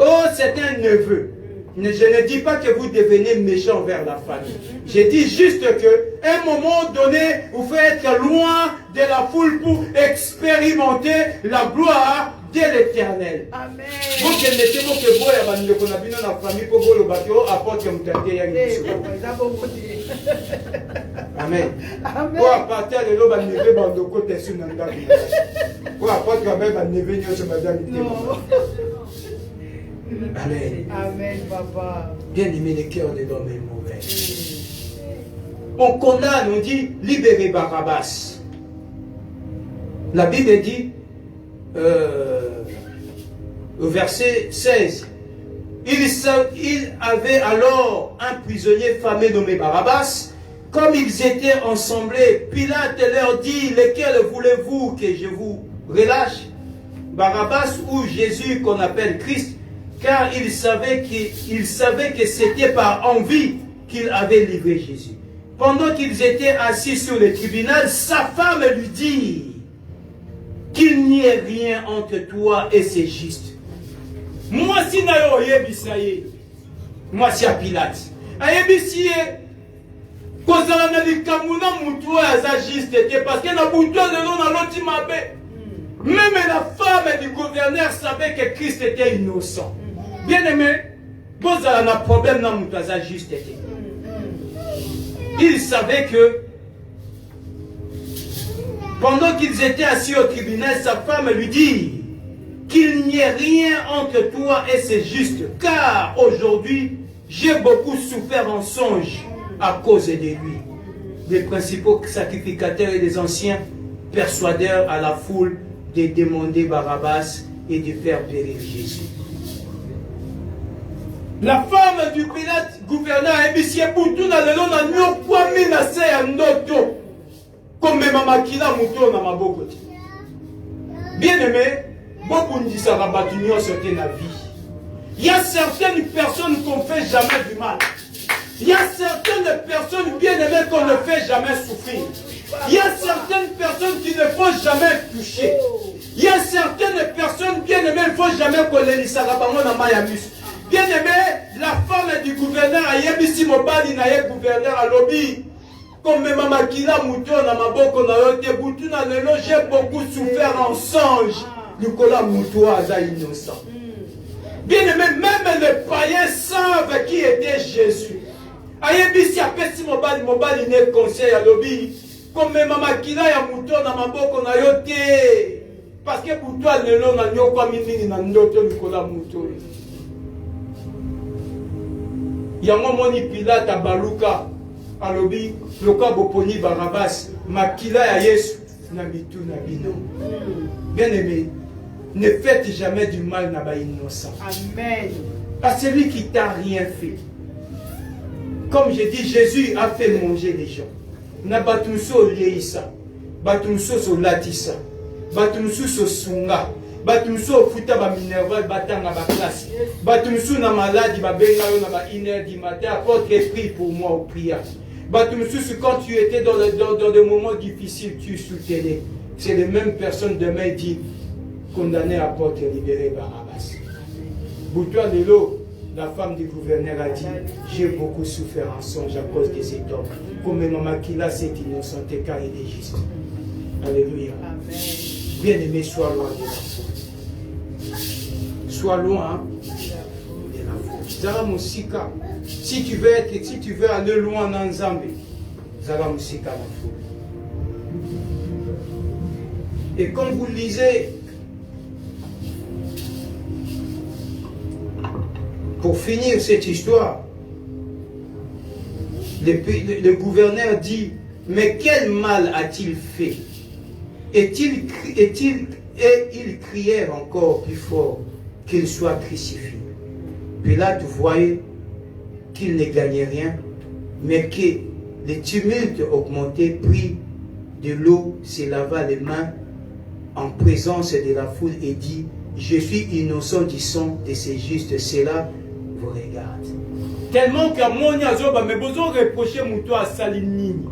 Oh, c'est un neveu. Je ne dis pas que vous devenez méchant vers la famille. Je dis juste que, à un moment donné, vous faites être loin de la foule pour expérimenter la gloire de l'Éternel. Amen. Vous qui mettez vos que vous avez dans la famille pour vous le bâtiment, apporte que vous t'avez Amen. Pour apporter le lot, vous avez dans le côté sur le monde. Pour apporter que vous avez sur madame. Amen. Amen, papa. Bien aimé, le cœur de l'homme est mauvais. On condamne, on dit libérer Barabbas. La Bible dit, au verset 16, il avait alors un prisonnier fameux nommé Barabbas. Comme ils étaient ensemblés, Pilate leur dit, lesquels voulez-vous que je vous relâche? Barabbas ou Jésus qu'on appelle Christ, car il savait que c'était par envie qu'il avait livré Jésus. Pendant qu'ils étaient assis sur le tribunal, sa femme lui dit qu'il n'y ait rien entre toi et c'est juste. Moi si nayo yebisaye, moi si à Pilate, ayebisiye kozala na likamuna mutu aza juste parce que na buto de l'on a l'autre mabe. Même la femme du gouverneur savait que Christ était innocent. Bien aimé, vous avez un problème dans mutu aza juste. Il savait que pendant qu'ils étaient assis au tribunal, sa femme lui dit qu'il n'y ait rien entre toi et c'est juste, car aujourd'hui j'ai beaucoup souffert en songe à cause de lui. Les principaux sacrificateurs et les anciens persuadèrent à la foule de demander Barabbas et de faire périr Jésus. La femme du Pilate, gouverneur, ébicier Boutuna, le nom n'a pas quoi menacé à notre comme Mamakila Mouton na maboko. Bien aimé, beaucoup dit ça va sur la vie. Il y a certaines personnes qu'on ne fait jamais du mal. Il y a certaines personnes bien aimées qu'on ne fait jamais souffrir. Il y a certaines personnes qui ne font jamais toucher. Il y a certaines personnes bien aimées, il ne faut jamais qu'on les lisse. Bien aimé, la femme du gouverneur a yébisi mobali na ye gouverneur à lobby. Comme Maman Kila Mouton na maboko na yote Boutuna lelo, j'ai beaucoup souffert en songe. Nicolas Mouton a innocent. Bien aimé, même les païens savent qui était Jésus. Ayebisi apesi mobali ne conseil à lobby. Comme Maman Kila ya Mouton na maboko na yote. Parce que Boutouan lelo na nyokwa mimini na ndoto Nicolas Mouton. Yango moni Pilate baluka alobi loka boponi Barabbas makila ya Yesu na bitu na bino. Bien aimé, ne faites jamais du mal na ba innocent. Amen. À celui qui t'a rien fait. Comme je dis, Jésus a fait manger les gens. Na batunso leisa, batunso so latisa, batunso so sunga. Batumso futa ba minerval batanga ba classe. Batumso na maladie ba benga yo na ba 1h du matin apporte esprit pour moi au prière. Batumso quand tu étais dans des moments difficiles tu soutenais. C'est les mêmes personnes demain dit condamné à porte libéré Barabbas. Boutoua Lelo, la femme du gouverneur a dit j'ai beaucoup souffert en songe à cause de cet homme. Comme maman qui l'a c'est innocente car il est juste. Alléluia. Amen. Bien-aimé, sois loin de la faute. Sois loin de la faute. Zara Moussika. Si tu veux aller loin dans Zambé, Zara Moussika la faute. Et comme vous lisez, pour finir cette histoire, le gouverneur dit, mais quel mal a-t-il fait? Et ils crièrent encore plus fort qu'il soit crucifié. Pilate voyait qu'il ne gagnait rien, mais que le tumulte augmentait, prit de l'eau, se lava les mains en présence de la foule et dit, je suis innocent du sang de ces justes, cela vous regarde. Tellement qu'à mon azoba, mais besoin reprocher mon à Salinini.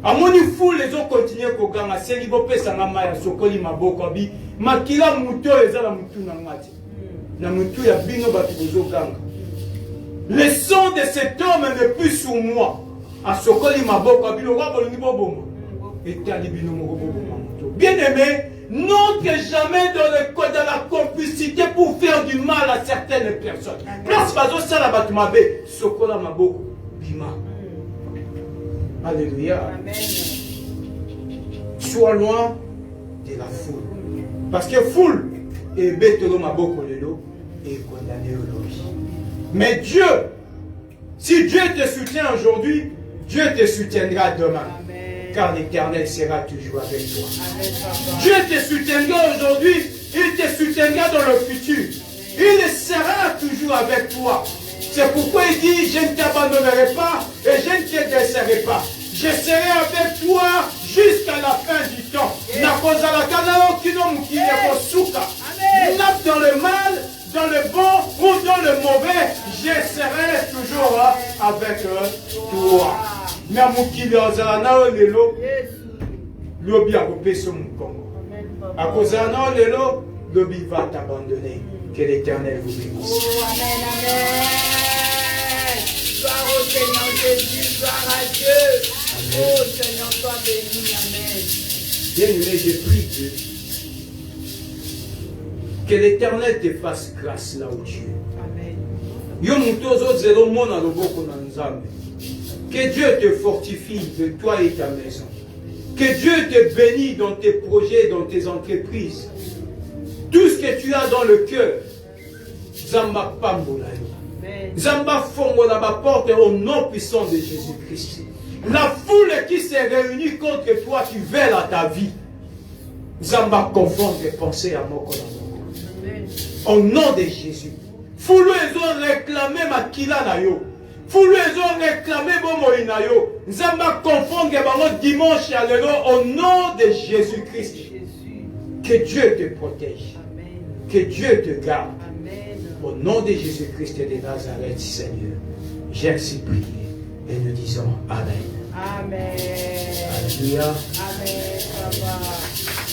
A moni foule les ont continué koganga seli bope sangama ya sokoli maboko bi makila muto ezala mutu na ngati na mutu ya bino batu bozo ganga. Le sang de cet homme n'est plus sur moi. A sokoli maboko bi lo rabo ni bobomo. Etali bino moko bobomo muto. Bien aimé, n'entre jamais dans la complicité pour faire du mal à certaines personnes. Place bazo sala batu mabe sokola maboko bima. Alléluia. Amen. Sois loin de la foule. Parce que foule est bête de maboko lelo et condamné au lobby. Mais Dieu, si Dieu te soutient aujourd'hui, Dieu te soutiendra demain. Amen. car l'Éternel sera toujours avec toi. Amen, papa. Dieu te soutiendra aujourd'hui, il te soutiendra dans le futur. Il sera toujours avec toi. C'est pourquoi il dit, je ne t'abandonnerai pas et je ne te laisserai pas. Je serai avec toi jusqu'à la fin du temps. Dans le mal, dans le bon ou dans le mauvais, je serai toujours avec toi. Namukili ozalana lelo, lobi akopesa mukongo. Akozalana lelo, lobi va t'abandonner. Que l'Éternel vous bénisse. Oh, amen, amen. Gloire au Seigneur Jésus, gloire à Dieu. Oh, Seigneur, sois béni, amen. Bien-aimé, je prie Dieu. Que l'Éternel te fasse grâce là où tu es. Amen. Yo mutozo zelo mona loboko na nzambe. Que Dieu te fortifie de toi et ta maison. Que Dieu te bénisse dans tes projets, dans tes entreprises. Tout ce que tu as dans le cœur, Zamba Pambola. Zamba Fongola ma porte au nom puissant de Jésus-Christ. La foule qui s'est réunie contre toi, tu veilles à ta vie. Zamba confond tes pensées à Mokola. Au nom de Jésus. Foule ils ont réclamé Makila Nayo. Foule ils ont réclamé Bomoï Nayo. Zamba confond dimanche à l'élo au nom de Jésus-Christ. Que Dieu te protège. Que Dieu te garde. Amen. Au nom de Jésus-Christ de Nazareth, Seigneur, j'ai ainsi prié et nous disons Amen. Amen. Alléluia. Amen, papa.